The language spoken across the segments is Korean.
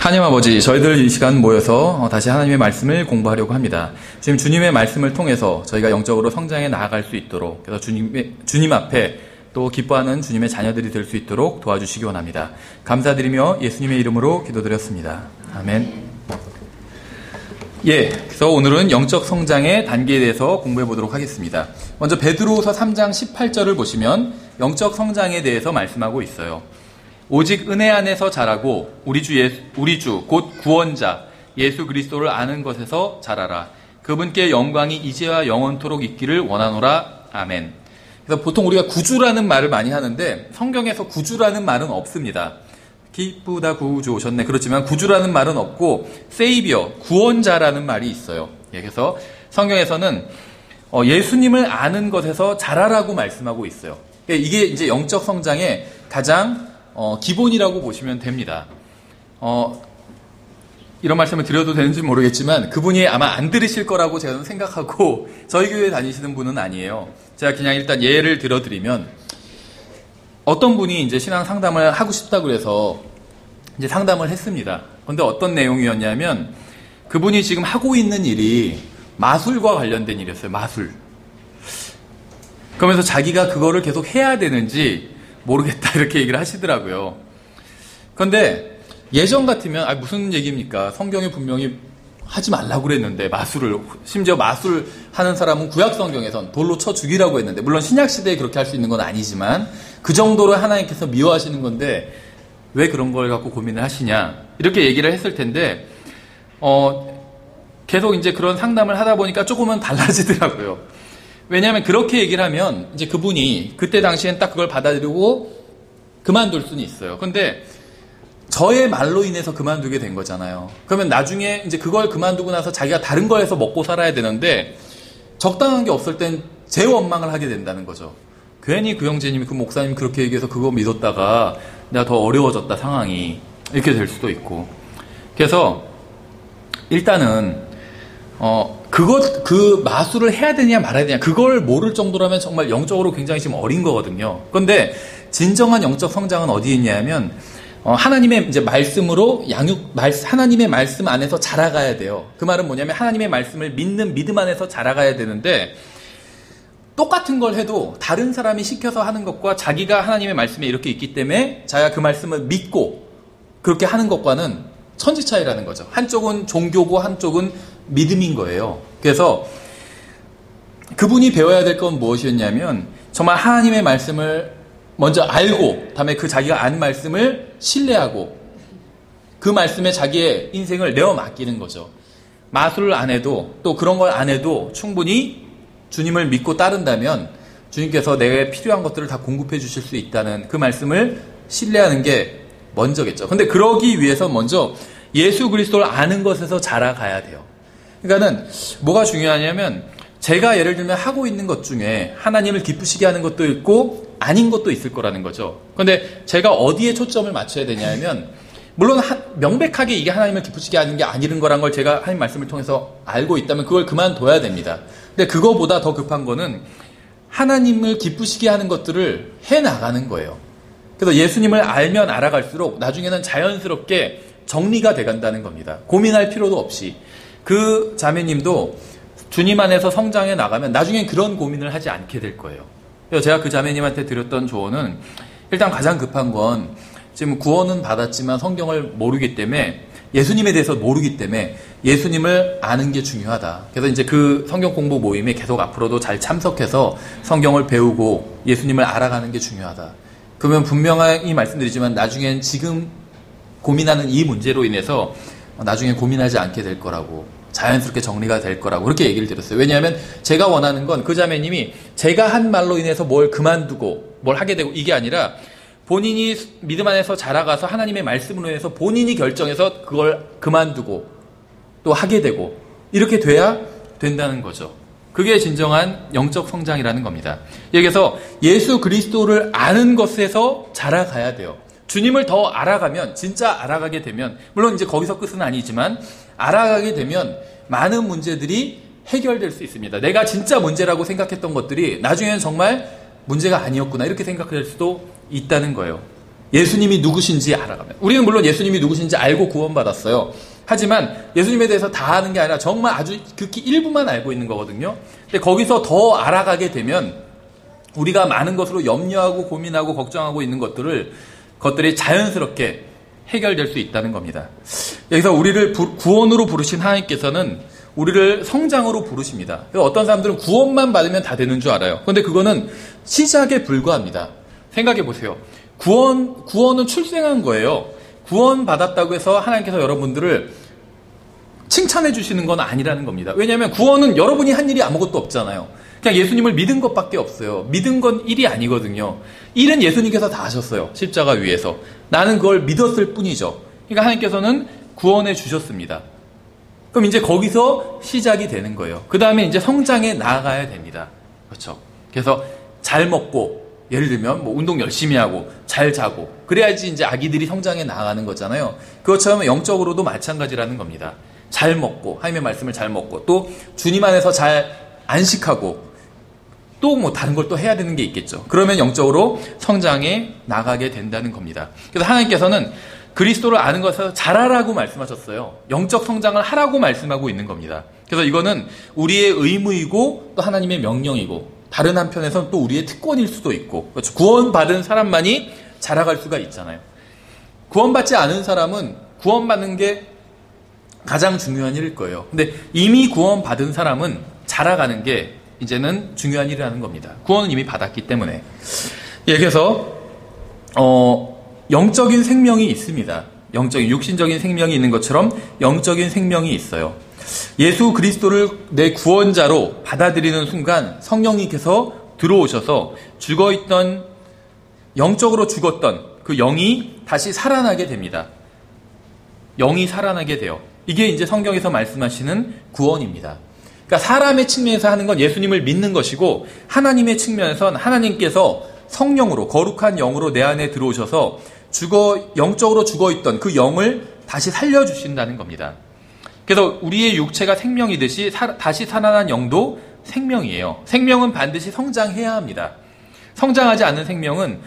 하나님 아버지, 저희들 이 시간 모여서 다시 하나님의 말씀을 공부하려고 합니다. 지금 주님의 말씀을 통해서 저희가 영적으로 성장해 나아갈 수 있도록, 그래서 주님 앞에 또 기뻐하는 주님의 자녀들이 될 수 있도록 도와주시기 원합니다. 감사드리며 예수님의 이름으로 기도드렸습니다. 아멘. 그래서 오늘은 영적 성장의 단계에 대해서 공부해 보도록 하겠습니다. 먼저 베드로후서 3장 18절을 보시면 영적 성장에 대해서 말씀하고 있어요. 오직 은혜 안에서 자라고 우리 주 곧 구원자 예수 그리스도를 아는 것에서 자라라. 그분께 영광이 이제와 영원토록 있기를 원하노라. 아멘. 그래서 보통 우리가 구주라는 말을 많이 하는데 성경에서 구주라는 말은 없습니다. 기쁘다 구주 오셨네. 그렇지만 구주라는 말은 없고 세이비어, 구원자라는 말이 있어요. 그래서 성경에서는 예수님을 아는 것에서 자라라고 말씀하고 있어요. 이게 이제 영적 성장의 가장 기본이라고 보시면 됩니다. 이런 말씀을 드려도 되는지 모르겠지만 그분이 아마 안 들으실 거라고 제가 생각하고 저희 교회에 다니시는 분은 아니에요. 제가 그냥 일단 예를 들어드리면 어떤 분이 이제 신앙 상담을 하고 싶다고 그래서 이제 상담을 했습니다. 그런데 어떤 내용이었냐면 그분이 지금 하고 있는 일이 마술과 관련된 일이었어요. 마술. 그러면서 자기가 그거를 계속 해야 되는지 모르겠다 이렇게 얘기를 하시더라고요. 그런데 예전 같으면 무슨 얘기입니까? 성경에 분명히 하지 말라고 그랬는데 마술을, 심지어 마술 하는 사람은 구약 성경에선 돌로 쳐 죽이라고 했는데, 물론 신약 시대에 그렇게 할 수 있는 건 아니지만 그 정도로 하나님께서 미워하시는 건데 왜 그런 걸 갖고 고민을 하시냐 이렇게 얘기를 했을 텐데 계속 이제 그런 상담을 하다 보니까 조금은 달라지더라고요. 왜냐하면 그렇게 얘기를 하면 이제 그분이 그때 당시엔 딱 그걸 받아들이고 그만둘 수는 있어요. 근데 저의 말로 인해서 그만두게 된 거잖아요. 그러면 나중에 이제 그걸 그만두고 나서 자기가 다른 거 해서 먹고 살아야 되는데 적당한 게 없을 땐 제 원망을 하게 된다는 거죠. 괜히 그 형제님이, 그 목사님이 그렇게 얘기해서 그거 믿었다가 내가 더 어려워졌다 상황이 이렇게 될 수도 있고. 그래서 일단은 그 마술을 해야 되냐 말아야 되냐 그걸 모를 정도라면 정말 영적으로 굉장히 지금 어린 거거든요. 그런데 진정한 영적 성장은 어디에 있냐면 하나님의 이제 말씀으로 하나님의 말씀 안에서 자라가야 돼요. 그 말은 뭐냐면 하나님의 말씀을 믿는 믿음 안에서 자라가야 되는데 똑같은 걸 해도 다른 사람이 시켜서 하는 것과 자기가 하나님의 말씀에 이렇게 있기 때문에 자기가 그 말씀을 믿고 그렇게 하는 것과는 천지 차이라는 거죠. 한쪽은 종교고 한쪽은 믿음인 거예요. 그래서 그분이 배워야 될 건 무엇이었냐면 정말 하나님의 말씀을 먼저 알고 다음에 그 자기가 안 말씀을 신뢰하고 그 말씀에 자기의 인생을 내어 맡기는 거죠. 마술을 안 해도 또 그런 걸 안 해도 충분히 주님을 믿고 따른다면 주님께서 내게 필요한 것들을 다 공급해 주실 수 있다는 그 말씀을 신뢰하는 게 먼저겠죠. 근데 그러기 위해서 먼저 예수 그리스도를 아는 것에서 자라가야 돼요. 그러니까는 뭐가 중요하냐면 제가 예를 들면 하고 있는 것 중에 하나님을 기쁘시게 하는 것도 있고 아닌 것도 있을 거라는 거죠. 그런데 제가 어디에 초점을 맞춰야 되냐면 물론 명백하게 이게 하나님을 기쁘시게 하는 게 아니른 거란 걸 제가 하나님 말씀을 통해서 알고 있다면 그걸 그만둬야 됩니다. 근데 그거보다 더 급한 거는 하나님을 기쁘시게 하는 것들을 해나가는 거예요. 그래서 예수님을 알면 알아갈수록 나중에는 자연스럽게 정리가 돼간다는 겁니다. 고민할 필요도 없이. 그 자매님도 주님 안에서 성장해 나가면 나중엔 그런 고민을 하지 않게 될 거예요. 그래서 제가 그 자매님한테 드렸던 조언은 일단 가장 급한 건 지금 구원은 받았지만 성경을 모르기 때문에 예수님에 대해서 모르기 때문에 예수님을 아는 게 중요하다. 그래서 이제 그 성경 공부 모임에 계속 앞으로도 잘 참석해서 성경을 배우고 예수님을 알아가는 게 중요하다. 그러면 분명히 말씀드리지만 나중엔 지금 고민하는 이 문제로 인해서 나중에 고민하지 않게 될 거라고 자연스럽게 정리가 될 거라고 그렇게 얘기를 드렸어요. 왜냐하면 제가 원하는 건 그 자매님이 제가 한 말로 인해서 뭘 그만두고 뭘 하게 되고 이게 아니라 본인이 믿음 안에서 자라가서 하나님의 말씀으로 해서 본인이 결정해서 그걸 그만두고 또 하게 되고 이렇게 돼야 된다는 거죠. 그게 진정한 영적 성장이라는 겁니다. 여기서 예수 그리스도를 아는 것에서 자라가야 돼요. 주님을 더 알아가면, 진짜 알아가게 되면, 물론 이제 거기서 끝은 아니지만 알아가게 되면 많은 문제들이 해결될 수 있습니다. 내가 진짜 문제라고 생각했던 것들이 나중에는 정말 문제가 아니었구나 이렇게 생각할 수도 있다는 거예요. 예수님이 누구신지 알아가면. 우리는 물론 예수님이 누구신지 알고 구원받았어요. 하지만 예수님에 대해서 다 아는 게 아니라 정말 아주 극히 일부만 알고 있는 거거든요. 근데 거기서 더 알아가게 되면 우리가 많은 것으로 염려하고 고민하고 걱정하고 있는 것들이 자연스럽게 해결될 수 있다는 겁니다. 여기서 우리를 구원으로 부르신 하나님께서는 우리를 성장으로 부르십니다. 어떤 사람들은 구원만 받으면 다 되는 줄 알아요. 그런데 그거는 시작에 불과합니다. 생각해 보세요. 구원은 출생한 거예요. 구원 받았다고 해서 하나님께서 여러분들을 칭찬해 주시는 건 아니라는 겁니다. 왜냐하면 구원은 여러분이 한 일이 아무것도 없잖아요. 그냥 예수님을 믿은 것밖에 없어요. 믿은 건 일이 아니거든요. 일은 예수님께서 다 하셨어요. 십자가 위에서. 나는 그걸 믿었을 뿐이죠. 그러니까 하나님께서는 구원해 주셨습니다. 그럼 이제 거기서 시작이 되는 거예요. 그 다음에 이제 성장해 나아가야 됩니다. 그렇죠. 그래서 잘 먹고, 예를 들면 뭐 운동 열심히 하고 잘 자고 그래야지 이제 아기들이 성장해 나아가는 거잖아요. 그것처럼 영적으로도 마찬가지라는 겁니다. 잘 먹고 하나님의 말씀을 잘 먹고 또 주님 안에서 잘 안식하고 또 뭐 다른 걸 또 해야 되는 게 있겠죠. 그러면 영적으로 성장해 나가게 된다는 겁니다. 그래서 하나님께서는 그리스도를 아는 것을 잘하라고 말씀하셨어요. 영적 성장을 하라고 말씀하고 있는 겁니다. 그래서 이거는 우리의 의무이고 또 하나님의 명령이고 다른 한편에서는 또 우리의 특권일 수도 있고, 그렇죠. 구원받은 사람만이 자라갈 수가 있잖아요. 구원받지 않은 사람은 구원받는 게 가장 중요한 일일 거예요. 근데 이미 구원받은 사람은 자라가는 게 이제는 중요한 일이라는 겁니다. 구원은 이미 받았기 때문에. 예, 그래서 영적인 생명이 있습니다. 육신적인 생명이 있는 것처럼 영적인 생명이 있어요. 예수 그리스도를 내 구원자로 받아들이는 순간 성령님께서 들어오셔서 영적으로 죽었던 그 영이 다시 살아나게 됩니다. 영이 살아나게 돼요. 이게 이제 성경에서 말씀하시는 구원입니다. 그러니까 사람의 측면에서 하는 건 예수님을 믿는 것이고, 하나님의 측면에서는 하나님께서 성령으로, 거룩한 영으로 내 안에 들어오셔서 영적으로 죽어있던 그 영을 다시 살려주신다는 겁니다. 그래서 우리의 육체가 생명이듯이 다시 살아난 영도 생명이에요. 생명은 반드시 성장해야 합니다. 성장하지 않은 생명은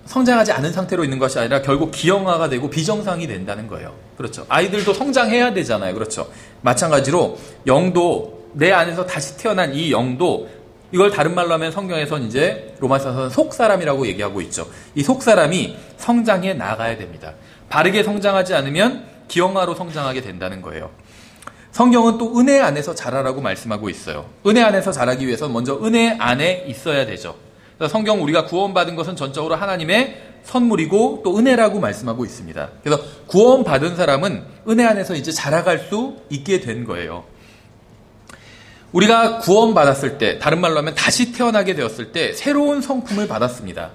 성장하지 않은 상태로 있는 것이 아니라 결국 기형아가 되고 비정상이 된다는 거예요. 그렇죠. 아이들도 성장해야 되잖아요. 그렇죠. 마찬가지로 영도, 내 안에서 다시 태어난 이 영도, 이걸 다른 말로 하면 성경에서는 이제 로마서에서는 속사람이라고 얘기하고 있죠. 이 속사람이 성장해 나가야 됩니다. 바르게 성장하지 않으면 기형아로 성장하게 된다는 거예요. 성경은 또 은혜 안에서 자라라고 말씀하고 있어요. 은혜 안에서 자라기 위해서는 먼저 은혜 안에 있어야 되죠. 그래서 성경 우리가 구원받은 것은 전적으로 하나님의 선물이고 또 은혜라고 말씀하고 있습니다. 그래서 구원받은 사람은 은혜 안에서 이제 자라갈 수 있게 된 거예요. 우리가 구원받았을 때, 다른 말로 하면 다시 태어나게 되었을 때 새로운 성품을 받았습니다.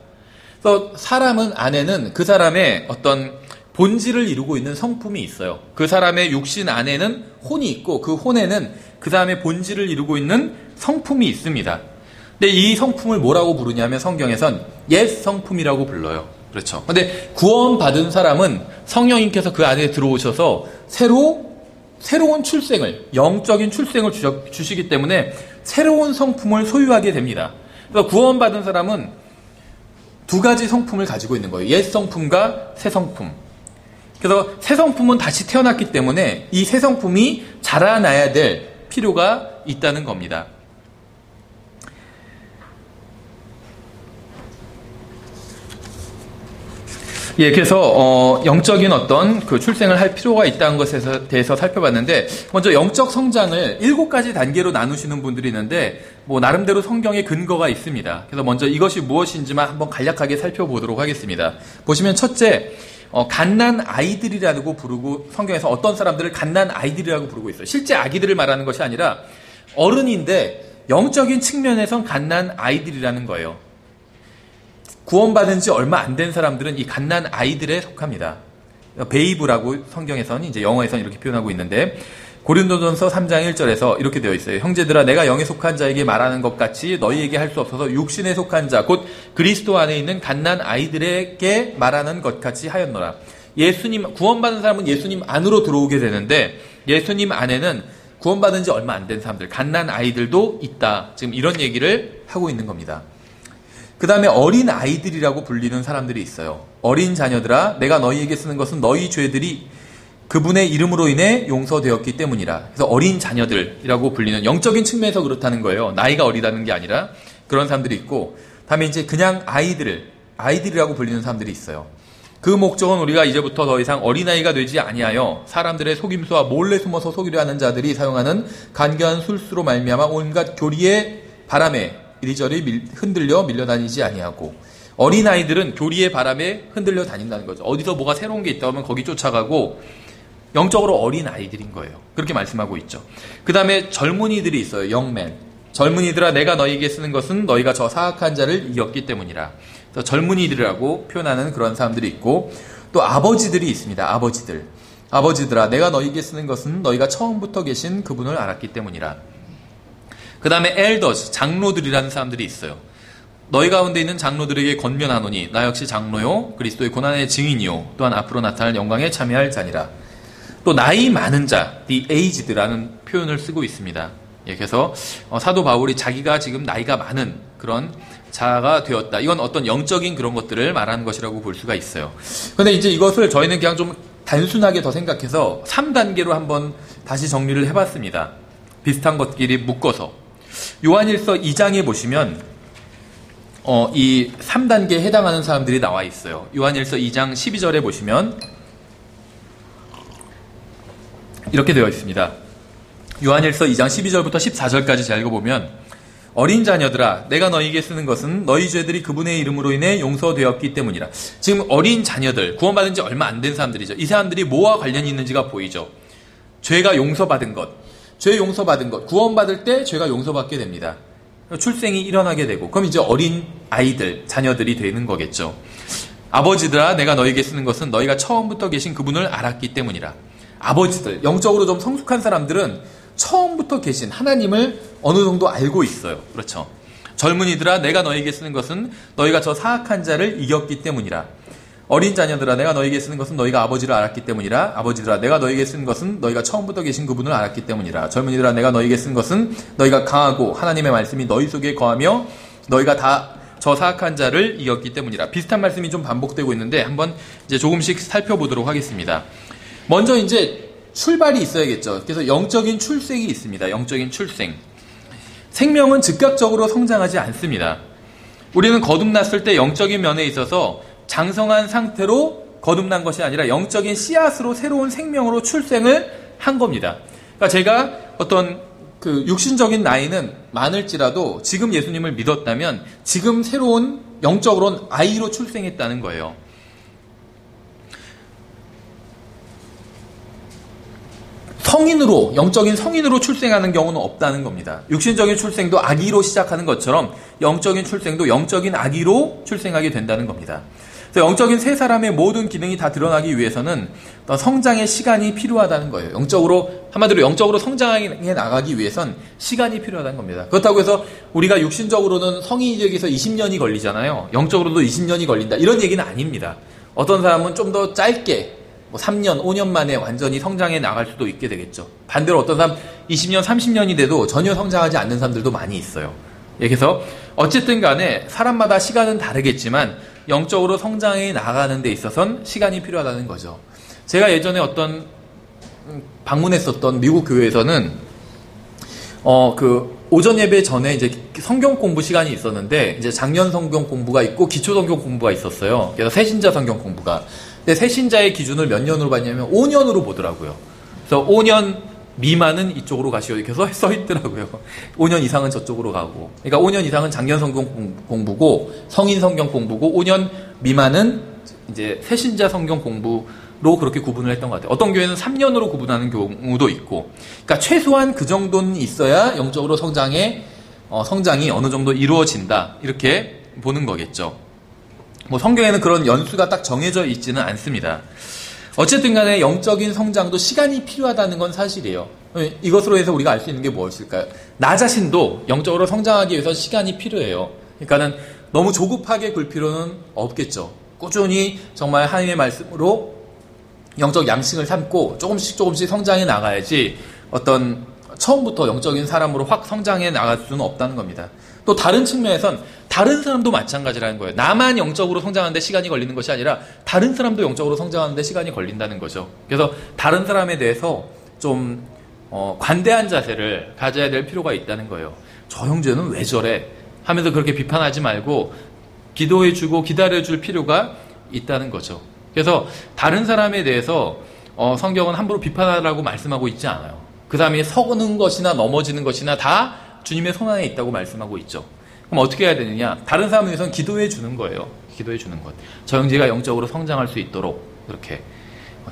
그래서 사람은 안에는 그 사람의 어떤 본질을 이루고 있는 성품이 있어요. 그 사람의 육신 안에는 혼이 있고 그 혼에는 그 사람의 본질을 이루고 있는 성품이 있습니다. 근데 이 성품을 뭐라고 부르냐면 성경에선 옛 성품이라고 불러요. 그렇죠. 근데 구원받은 사람은 성령님께서 그 안에 들어오셔서 새로운 출생을, 영적인 출생을 주시기 때문에 새로운 성품을 소유하게 됩니다. 그래서 구원받은 사람은 두 가지 성품을 가지고 있는 거예요. 옛 성품과 새 성품. 그래서 새 성품은 다시 태어났기 때문에 이 새 성품이 자라나야 될 필요가 있다는 겁니다. 예, 그래서 영적인 어떤 그 출생을 할 필요가 있다는 것에 대해서 살펴봤는데, 먼저 영적 성장을 7가지 단계로 나누시는 분들이 있는데 뭐 나름대로 성경에 근거가 있습니다. 그래서 먼저 이것이 무엇인지만 한번 간략하게 살펴보도록 하겠습니다. 보시면 첫째, 갓난 아이들이라고 부르고, 성경에서 어떤 사람들을 갓난 아이들이라고 부르고 있어요. 실제 아기들을 말하는 것이 아니라 어른인데 영적인 측면에선 갓난 아이들이라는 거예요. 구원받은 지 얼마 안 된 사람들은 이 갓난 아이들에 속합니다. 베이브라고 성경에서는 이제 영어에서는 이렇게 표현하고 있는데, 고린도전서 3장 1절에서 이렇게 되어 있어요. 형제들아, 내가 영에 속한 자에게 말하는 것 같이 너희에게 할 수 없어서 육신에 속한 자, 곧 그리스도 안에 있는 갓난 아이들에게 말하는 것 같이 하였노라. 구원받은 사람은 예수님 안으로 들어오게 되는데, 예수님 안에는 구원받은 지 얼마 안 된 사람들, 갓난 아이들도 있다. 지금 이런 얘기를 하고 있는 겁니다. 그 다음에 어린 아이들이라고 불리는 사람들이 있어요. 어린 자녀들아, 내가 너희에게 쓰는 것은 너희 죄들이 그분의 이름으로 인해 용서되었기 때문이라. 그래서 어린 자녀들이라고 불리는, 영적인 측면에서 그렇다는 거예요. 나이가 어리다는 게 아니라 그런 사람들이 있고, 다음에 이제 그냥 아이들이라고 불리는 사람들이 있어요. 그 목적은 우리가 이제부터 더 이상 어린아이가 되지 아니하여 사람들의 속임수와 몰래 숨어서 속이려 하는 자들이 사용하는 간교한 술수로 말미암아 온갖 교리의 바람에 이리저리 흔들려 밀려다니지 아니하고, 어린아이들은 교리의 바람에 흔들려 다닌다는 거죠. 어디서 뭐가 새로운 게 있다 하면 거기 쫓아가고, 영적으로 어린아이들인 거예요. 그렇게 말씀하고 있죠. 그 다음에 젊은이들이 있어요. 영맨. 젊은이들아, 내가 너희에게 쓰는 것은 너희가 저 사악한 자를 이겼기 때문이라. 그래서 젊은이들이라고 표현하는 그런 사람들이 있고, 또 아버지들이 있습니다. 아버지들아, 내가 너희에게 쓰는 것은 너희가 처음부터 계신 그분을 알았기 때문이라. 그 다음에 엘더스, 장로들이라는 사람들이 있어요. 너희 가운데 있는 장로들에게 권면하노니 나 역시 장로요 그리스도의 고난의 증인이요 또한 앞으로 나타날 영광에 참여할 자니라. 또 나이 많은 자, the aged라는 표현을 쓰고 있습니다. 예, 그래서 사도 바울이 자기가 지금 나이가 많은 그런 자가 되었다. 이건 어떤 영적인 그런 것들을 말하는 것이라고 볼 수가 있어요. 그런데 이제 이것을 저희는 그냥 좀 단순하게 더 생각해서 3단계로 한번 다시 정리를 해봤습니다. 비슷한 것끼리 묶어서. 요한일서 2장에 보시면 이 3단계에 해당하는 사람들이 나와 있어요. 요한일서 2장 12절에 보시면 이렇게 되어 있습니다. 요한일서 2장 12절부터 14절까지 잘 읽어보면, 어린 자녀들아, 내가 너희에게 쓰는 것은 너희 죄들이 그분의 이름으로 인해 용서되었기 때문이라. 지금 어린 자녀들, 구원받은 지 얼마 안 된 사람들이죠. 이 사람들이 뭐와 관련이 있는지가 보이죠. 죄가 용서받은 것, 구원받을 때 죄가 용서받게 됩니다. 출생이 일어나게 되고, 그럼 이제 어린 아이들, 자녀들이 되는 거겠죠. 아버지들아, 내가 너희에게 쓰는 것은 너희가 처음부터 계신 그분을 알았기 때문이라. 아버지들, 영적으로 좀 성숙한 사람들은 처음부터 계신 하나님을 어느 정도 알고 있어요. 그렇죠. 젊은이들아, 내가 너희에게 쓰는 것은 너희가 저 사악한 자를 이겼기 때문이라. 어린 자녀들아, 내가 너희에게 쓰는 것은 너희가 아버지를 알았기 때문이라. 아버지들아, 내가 너희에게 쓰는 것은 너희가 처음부터 계신 그분을 알았기 때문이라. 젊은이들아, 내가 너희에게 쓰는 것은 너희가 강하고 하나님의 말씀이 너희 속에 거하며 너희가 다 저 사악한 자를 이겼기 때문이라. 비슷한 말씀이 좀 반복되고 있는데 한번 이제 조금씩 살펴보도록 하겠습니다. 먼저 이제 출발이 있어야겠죠. 그래서 영적인 출생이 있습니다. 영적인 출생. 생명은 즉각적으로 성장하지 않습니다. 우리는 거듭났을 때 영적인 면에 있어서 장성한 상태로 거듭난 것이 아니라 영적인 씨앗으로 새로운 생명으로 출생을 한 겁니다. 그러니까 제가 어떤 그 육신적인 나이는 많을지라도 지금 예수님을 믿었다면 지금 새로운 영적으로는 아이로 출생했다는 거예요. 성인으로, 영적인 성인으로 출생하는 경우는 없다는 겁니다. 육신적인 출생도 아기로 시작하는 것처럼 영적인 출생도 영적인 아기로 출생하게 된다는 겁니다. 그래서 영적인 세 사람의 모든 기능이 다 드러나기 위해서는 성장의 시간이 필요하다는 거예요. 한마디로 영적으로 성장해 나가기 위해선 시간이 필요하다는 겁니다. 그렇다고 해서 우리가 육신적으로는 성인이 되기 위해서 20년이 걸리잖아요. 영적으로도 20년이 걸린다. 이런 얘기는 아닙니다. 어떤 사람은 좀 더 짧게 3년, 5년 만에 완전히 성장해 나갈 수도 있게 되겠죠. 반대로 어떤 사람 20년, 30년이 돼도 전혀 성장하지 않는 사람들도 많이 있어요. 그래서 어쨌든 간에 사람마다 시간은 다르겠지만 영적으로 성장해 나가는 데 있어서는 시간이 필요하다는 거죠. 제가 예전에 어떤 방문했었던 미국 교회에서는 그 오전 예배 전에 이제 성경 공부 시간이 있었는데 이제 작년 성경 공부가 있고 기초 성경 공부가 있었어요. 그래서 새신자 성경 공부가. 근데 새신자의 기준을 몇 년으로 봤냐면 5년으로 보더라고요. 그래서 5년 미만은 이쪽으로 가시오. 이렇게 써 있더라고요. 5년 이상은 저쪽으로 가고. 그러니까 5년 이상은 작년 성경 공부고 성인 성경 공부고 5년 미만은 이제 새신자 성경 공부로 그렇게 구분을 했던 것 같아요. 어떤 교회는 3년으로 구분하는 경우도 있고. 그러니까 최소한 그 정도는 있어야 영적으로 성장이 어느 정도 이루어진다. 이렇게 보는 거겠죠. 성경에는 그런 연수가 딱 정해져 있지는 않습니다. 어쨌든 간에 영적인 성장도 시간이 필요하다는 건 사실이에요. 이것으로 해서 우리가 알 수 있는 게 무엇일까요? 나 자신도 영적으로 성장하기 위해서 시간이 필요해요. 그러니까는 너무 조급하게 굴 필요는 없겠죠. 꾸준히 정말 하나님의 말씀으로 영적 양식을 삼고 조금씩 성장해 나가야지 어떤 처음부터 영적인 사람으로 확 성장해 나갈 수는 없다는 겁니다. 또 다른 측면에선 다른 사람도 마찬가지라는 거예요. 나만 영적으로 성장하는데 시간이 걸리는 것이 아니라 다른 사람도 영적으로 성장하는데 시간이 걸린다는 거죠. 그래서 다른 사람에 대해서 좀 관대한 자세를 가져야 될 필요가 있다는 거예요. 저 형제는 왜 저래? 하면서 그렇게 비판하지 말고 기도해주고 기다려줄 필요가 있다는 거죠. 그래서 다른 사람에 대해서 성경은 함부로 비판하라고 말씀하고 있지 않아요. 그 사람이 서는 것이나 넘어지는 것이나 다 주님의 손 안에 있다고 말씀하고 있죠. 그럼 어떻게 해야 되느냐? 다른 사람을 위해서는 기도해 주는 거예요. 기도해 주는 것. 저 형제가 영적으로 성장할 수 있도록 이렇게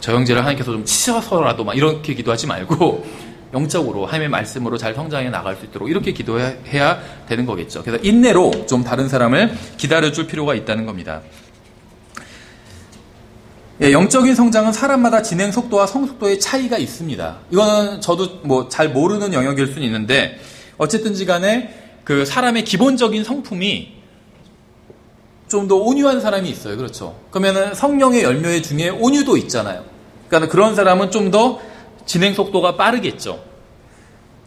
저 형제를 하나님께서 좀 치셔서라도 막 이렇게 기도하지 말고 영적으로 하나님의 말씀으로 잘 성장해 나갈 수 있도록 이렇게 기도해야 되는 거겠죠. 그래서 인내로 좀 다른 사람을 기다려줄 필요가 있다는 겁니다. 예, 영적인 성장은 사람마다 진행 속도와 성숙도의 차이가 있습니다. 이거는 저도 뭐 잘 모르는 영역일 수는 있는데 어쨌든지 간에 그 사람의 기본적인 성품이 좀 더 온유한 사람이 있어요. 그렇죠. 그러면은 성령의 열매 중에 온유도 있잖아요. 그러니까 그런 사람은 좀 더 진행 속도가 빠르겠죠.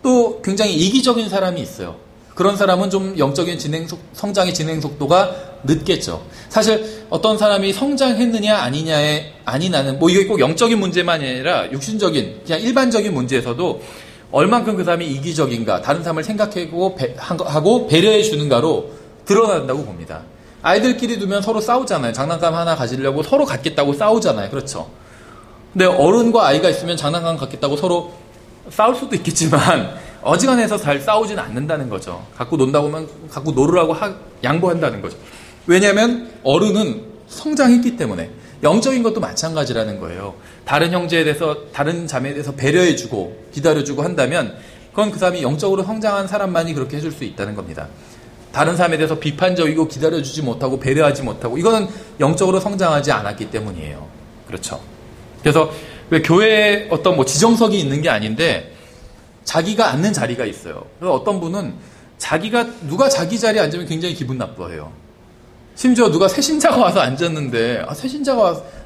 또 굉장히 이기적인 사람이 있어요. 그런 사람은 좀 영적인 성장의 진행 속도가 늦겠죠. 사실 어떤 사람이 성장했느냐 아니냐는 뭐 이게 꼭 영적인 문제만이 아니라 육신적인 그냥 일반적인 문제에서도 얼만큼 그 사람이 이기적인가, 다른 사람을 생각하고 배려해 주는가로 드러난다고 봅니다. 아이들끼리 두면 서로 싸우잖아요. 장난감 하나 가지려고 서로 갖겠다고 싸우잖아요. 그렇죠. 근데 어른과 아이가 있으면 장난감 갖겠다고 서로 싸울 수도 있겠지만 어지간해서 잘 싸우지는 않는다는 거죠. 갖고 논다고 하면 갖고 놀으라고 양보한다는 거죠. 왜냐하면 어른은 성장했기 때문에. 영적인 것도 마찬가지라는 거예요. 다른 형제에 대해서, 다른 자매에 대해서 배려해주고 기다려주고 한다면 그건 그 사람이 영적으로 성장한 사람만이 그렇게 해줄 수 있다는 겁니다. 다른 사람에 대해서 비판적이고 기다려주지 못하고 배려하지 못하고 이거는 영적으로 성장하지 않았기 때문이에요. 그렇죠. 그래서 왜 교회에 어떤 뭐 지정석이 있는 게 아닌데 자기가 앉는 자리가 있어요. 그래서 어떤 분은 누가 자기 자리에 앉으면 굉장히 기분 나빠해요. 심지어 누가 새신자가 와서 앉았는데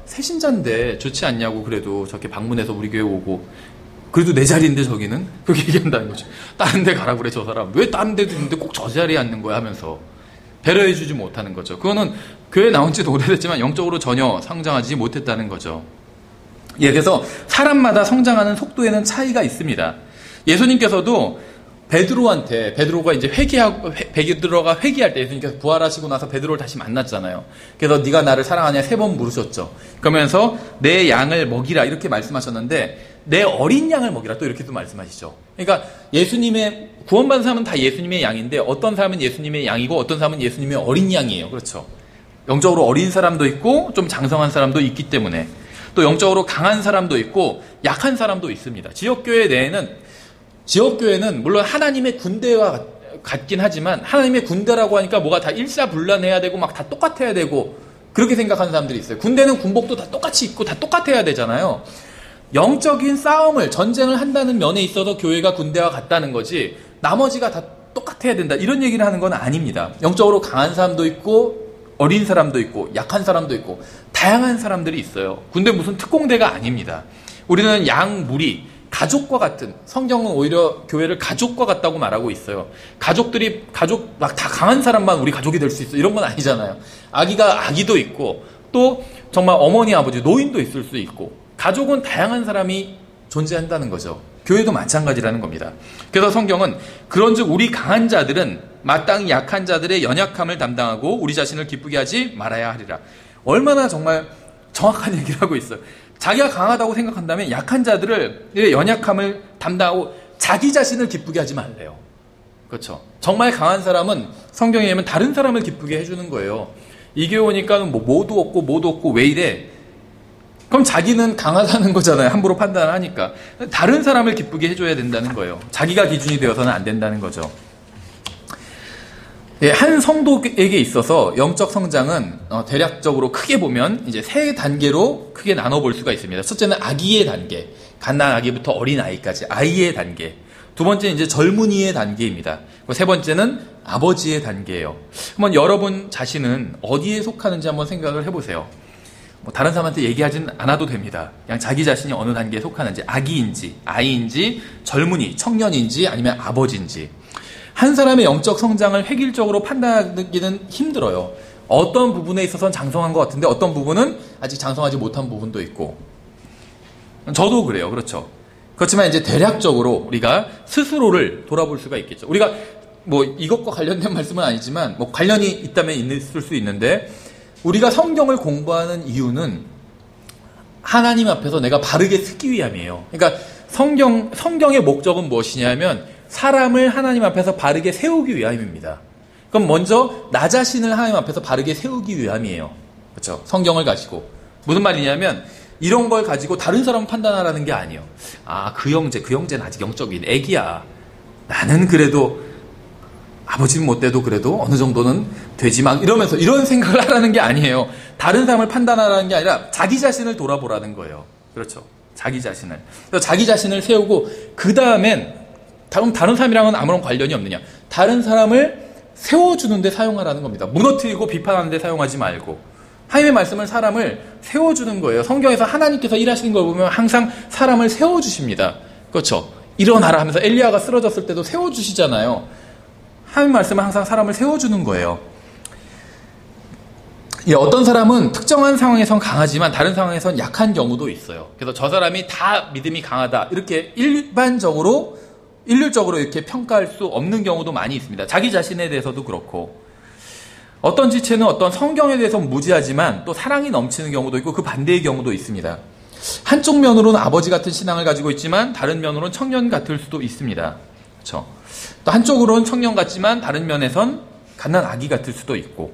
새신자인데 좋지 않냐고 그래도 저렇게 방문해서 우리 교회 오고 그래도 내 자리인데 저기는 그렇게 얘기한다는 거죠. 다른 데 가라 그래 저 사람. 왜 다른 데도 있는데 꼭 저 자리에 앉는 거야 하면서 배려해주지 못하는 거죠. 그거는 교회에 나온 지도 오래됐지만 영적으로 전혀 성장하지 못했다는 거죠. 예, 그래서 사람마다 성장하는 속도에는 차이가 있습니다. 예수님께서도 베드로가 이제 베드로가 회개할 때 예수님께서 부활하시고 나서 베드로를 다시 만났잖아요. 그래서 네가 나를 사랑하냐 3번 물으셨죠. 그러면서 내 양을 먹이라 이렇게 말씀하셨는데 내 어린 양을 먹이라 또 이렇게 또 말씀하시죠. 그러니까 예수님의 구원받은 사람은 다 예수님의 양인데 어떤 사람은 예수님의 양이고 어떤 사람은 예수님의 어린 양이에요. 그렇죠. 영적으로 어린 사람도 있고 좀 장성한 사람도 있기 때문에 또 영적으로 강한 사람도 있고 약한 사람도 있습니다. 지역교회는 물론 하나님의 군대와 같긴 하지만 하나님의 군대라고 하니까 뭐가 다 일사불란해야 되고 막 다 똑같아야 되고 그렇게 생각하는 사람들이 있어요. 군대는 군복도 다 똑같이 입고 다 똑같아야 되잖아요. 영적인 전쟁을 한다는 면에 있어서 교회가 군대와 같다는 거지 나머지가 다 똑같아야 된다 이런 얘기를 하는 건 아닙니다. 영적으로 강한 사람도 있고 어린 사람도 있고 약한 사람도 있고 다양한 사람들이 있어요. 군대 무슨 특공대가 아닙니다. 우리는 양무리 가족과 같은, 성경은 오히려 교회를 가족과 같다고 말하고 있어요. 가족 막 다 강한 사람만 우리 가족이 될 수 있어 이런 건 아니잖아요. 아기도 있고 또 정말 어머니 아버지 노인도 있을 수 있고 가족은 다양한 사람이 존재한다는 거죠. 교회도 마찬가지라는 겁니다. 그래서 성경은 그런즉 우리 강한 자들은 마땅히 약한 자들의 연약함을 담당하고 우리 자신을 기쁘게 하지 말아야 하리라. 얼마나 정말 정확한 얘기를 하고 있어요. 자기가 강하다고 생각한다면 약한 자들의 연약함을 담당하고 자기 자신을 기쁘게 하지 말래요. 그렇죠. 정말 강한 사람은 성경에 의하면 다른 사람을 기쁘게 해주는 거예요. 이게 오니까 뭐도 없고 왜 이래? 그럼 자기는 강하다는 거잖아요. 함부로 판단을 하니까. 다른 사람을 기쁘게 해줘야 된다는 거예요. 자기가 기준이 되어서는 안 된다는 거죠. 예, 한 성도에게 있어서 영적 성장은 대략적으로 크게 보면 이제 3단계로 크게 나눠볼 수가 있습니다. 첫째는 아기의 단계, 갓난 아기부터 어린 아이까지 아이의 단계. 두 번째는 이제 젊은이의 단계입니다. 세 번째는 아버지의 단계예요. 한번 여러분 자신은 어디에 속하는지 한번 생각을 해보세요. 뭐 다른 사람한테 얘기하진 않아도 됩니다. 그냥 자기 자신이 어느 단계에 속하는지, 아기인지, 아이인지, 젊은이, 청년인지, 아니면 아버지인지. 한 사람의 영적 성장을 획일적으로 판단하기는 힘들어요. 어떤 부분에 있어서는 장성한 것 같은데 어떤 부분은 아직 장성하지 못한 부분도 있고. 저도 그래요. 그렇죠. 그렇지만 이제 대략적으로 우리가 스스로를 돌아볼 수가 있겠죠. 우리가 뭐 이것과 관련된 말씀은 아니지만 뭐 관련이 있다면 있을 수 있는데, 우리가 성경을 공부하는 이유는 하나님 앞에서 내가 바르게 서기 위함이에요. 그러니까 성경의 목적은 무엇이냐면 사람을 하나님 앞에서 바르게 세우기 위함입니다. 그럼 먼저 나 자신을 하나님 앞에서 바르게 세우기 위함이에요. 그렇죠? 성경을 가지고. 무슨 말이냐면 이런 걸 가지고 다른 사람 판단하라는 게 아니에요. 아, 그 형제는 아직 영적인 애기야. 나는 그래도 아버지는 못 돼도 그래도 어느 정도는 되지 막 이러면서 이런 생각을 하라는 게 아니에요. 다른 사람을 판단하라는 게 아니라 자기 자신을 돌아보라는 거예요. 그렇죠? 자기 자신을. 그래서 자기 자신을 세우고 그 다음엔 다른 사람이랑은 아무런 관련이 없느냐. 다른 사람을 세워주는 데 사용하라는 겁니다. 무너뜨리고 비판하는 데 사용하지 말고. 하나님의 말씀은 사람을 세워주는 거예요. 성경에서 하나님께서 일하시는 걸 보면 항상 사람을 세워주십니다. 그렇죠? 일어나라 하면서 엘리야가 쓰러졌을 때도 세워주시잖아요. 하나님 말씀은 항상 사람을 세워주는 거예요. 어떤 사람은 특정한 상황에선 강하지만 다른 상황에선 약한 경우도 있어요. 그래서 저 사람이 다 믿음이 강하다 이렇게 일률적으로 이렇게 평가할 수 없는 경우도 많이 있습니다. 자기 자신에 대해서도 그렇고, 어떤 지체는 어떤 성경에 대해서 무지하지만 또 사랑이 넘치는 경우도 있고 그 반대의 경우도 있습니다. 한쪽 면으로는 아버지 같은 신앙을 가지고 있지만 다른 면으로는 청년 같을 수도 있습니다. 그렇죠? 또 한쪽으로는 청년 같지만 다른 면에선 갓난 아기 같을 수도 있고,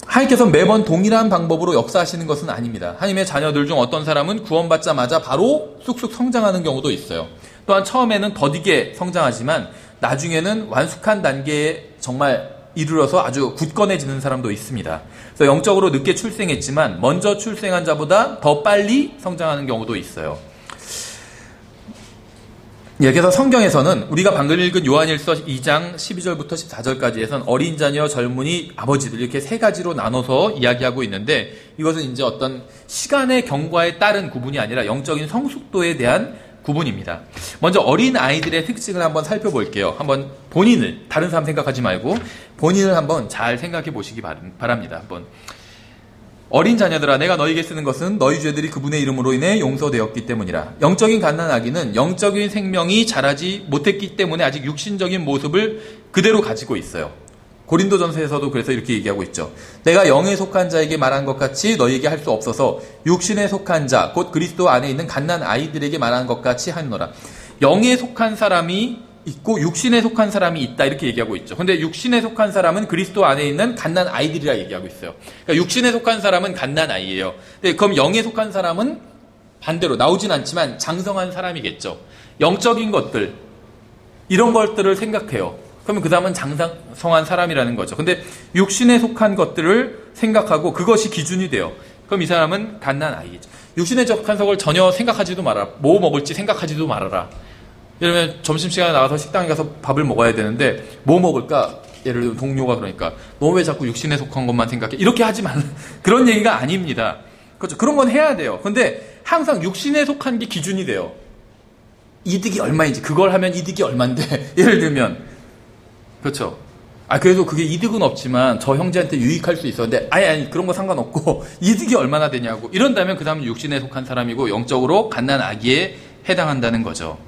하나님께서 매번 동일한 방법으로 역사하시는 것은 아닙니다. 하나님의 자녀들 중 어떤 사람은 구원받자마자 바로 쑥쑥 성장하는 경우도 있어요. 또한 처음에는 더디게 성장하지만 나중에는 완숙한 단계에 정말 이르러서 아주 굳건해지는 사람도 있습니다. 그래서 영적으로 늦게 출생했지만 먼저 출생한 자보다 더 빨리 성장하는 경우도 있어요. 그래서 성경에서는 우리가 방금 읽은 요한일서 2장 12절부터 14절까지에선 어린 자녀, 젊은이, 아버지들 이렇게 세 가지로 나눠서 이야기하고 있는데, 이것은 이제 어떤 시간의 경과에 따른 구분이 아니라 영적인 성숙도에 대한 구분입니다. 먼저 어린 아이들의 특징을 한번 살펴볼게요. 한번 본인을, 다른 사람 생각하지 말고 본인을 한번 잘 생각해 보시기 바랍니다. 한번. 어린 자녀들아, 내가 너희에게 쓰는 것은 너희 죄들이 그분의 이름으로 인해 용서되었기 때문이라. 영적인 갓난 아기는 영적인 생명이 자라지 못했기 때문에 아직 육신적인 모습을 그대로 가지고 있어요. 고린도전서에서도 그래서 이렇게 얘기하고 있죠. 내가 영에 속한 자에게 말한 것 같이 너희에게 할 수 없어서 육신에 속한 자, 곧 그리스도 안에 있는 갓난 아이들에게 말한 것 같이 하노라. 영에 속한 사람이 있고 육신에 속한 사람이 있다 이렇게 얘기하고 있죠. 근데 육신에 속한 사람은 그리스도 안에 있는 갓난 아이들이라 얘기하고 있어요. 그러니까 육신에 속한 사람은 갓난 아이예요. 근데 그럼 영에 속한 사람은 반대로 나오진 않지만 장성한 사람이겠죠. 영적인 것들, 이런 것들을 생각해요. 그러면 그 사람은 장성한 사람이라는 거죠. 근데 육신에 속한 것들을 생각하고 그것이 기준이 돼요. 그럼 이 사람은 갓난 아이겠죠. 육신에 속한 것을 전혀 생각하지도 말아라. 뭐 먹을지 생각하지도 말아라. 예를 들면 점심시간에 나가서 식당에 가서 밥을 먹어야 되는데 뭐 먹을까? 예를 들면 동료가 그러니까 너 왜 자꾸 육신에 속한 것만 생각해? 이렇게 하지 말라. 그런 얘기가 아닙니다. 그렇죠. 그런 건 해야 돼요. 근데 항상 육신에 속한 게 기준이 돼요. 이득이 얼마인지, 그걸 하면 이득이 얼만데 예를 들면 그렇죠. 그래도 그게 이득은 없지만 저 형제한테 유익할 수 있었는데 아니 그런 거 상관없고 이득이 얼마나 되냐고 이런다면 그 사람은 육신에 속한 사람이고 영적으로 갓난 아기에 해당한다는 거죠.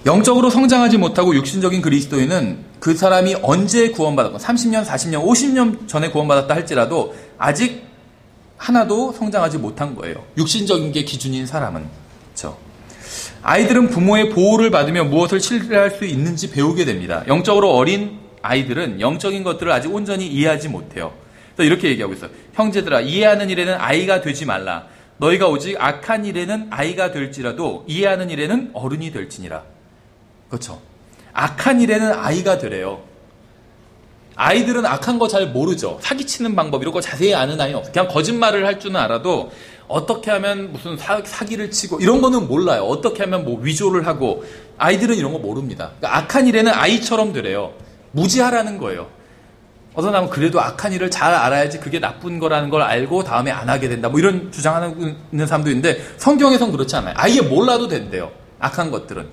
영적으로 성장하지 못하고 육신적인 그리스도인은 그 사람이 언제 구원받았건 30년, 40년, 50년 전에 구원받았다 할지라도 아직 하나도 성장하지 못한 거예요. 육신적인 게 기준인 사람은. 그렇죠. 아이들은 부모의 보호를 받으며 무엇을 신뢰할 수 있는지 배우게 됩니다. 영적으로 어린 아이들은 영적인 것들을 아직 온전히 이해하지 못해요. 그래서 이렇게 얘기하고 있어요. 형제들아, 이해하는 일에는 아이가 되지 말라. 너희가 오직 악한 일에는 아이가 될지라도 이해하는 일에는 어른이 될지니라. 그렇죠. 악한 일에는 아이가 되래요. 아이들은 악한 거 잘 모르죠. 사기치는 방법 이런 거 자세히 아는 아이는 없어요. 그냥 거짓말을 할 줄은 알아도 어떻게 하면 무슨 사기를 치고 이런 거는 몰라요. 어떻게 하면 뭐 위조를 하고 아이들은 이런 거 모릅니다. 그러니까 악한 일에는 아이처럼 되래요. 무지하라는 거예요. 어떤 사람은 그래도 악한 일을 잘 알아야지 그게 나쁜 거라는 걸 알고 다음에 안 하게 된다. 뭐 이런 주장하는 있는 사람도 있는데 성경에선 그렇지 않아요. 아예 몰라도 된대요. 악한 것들은.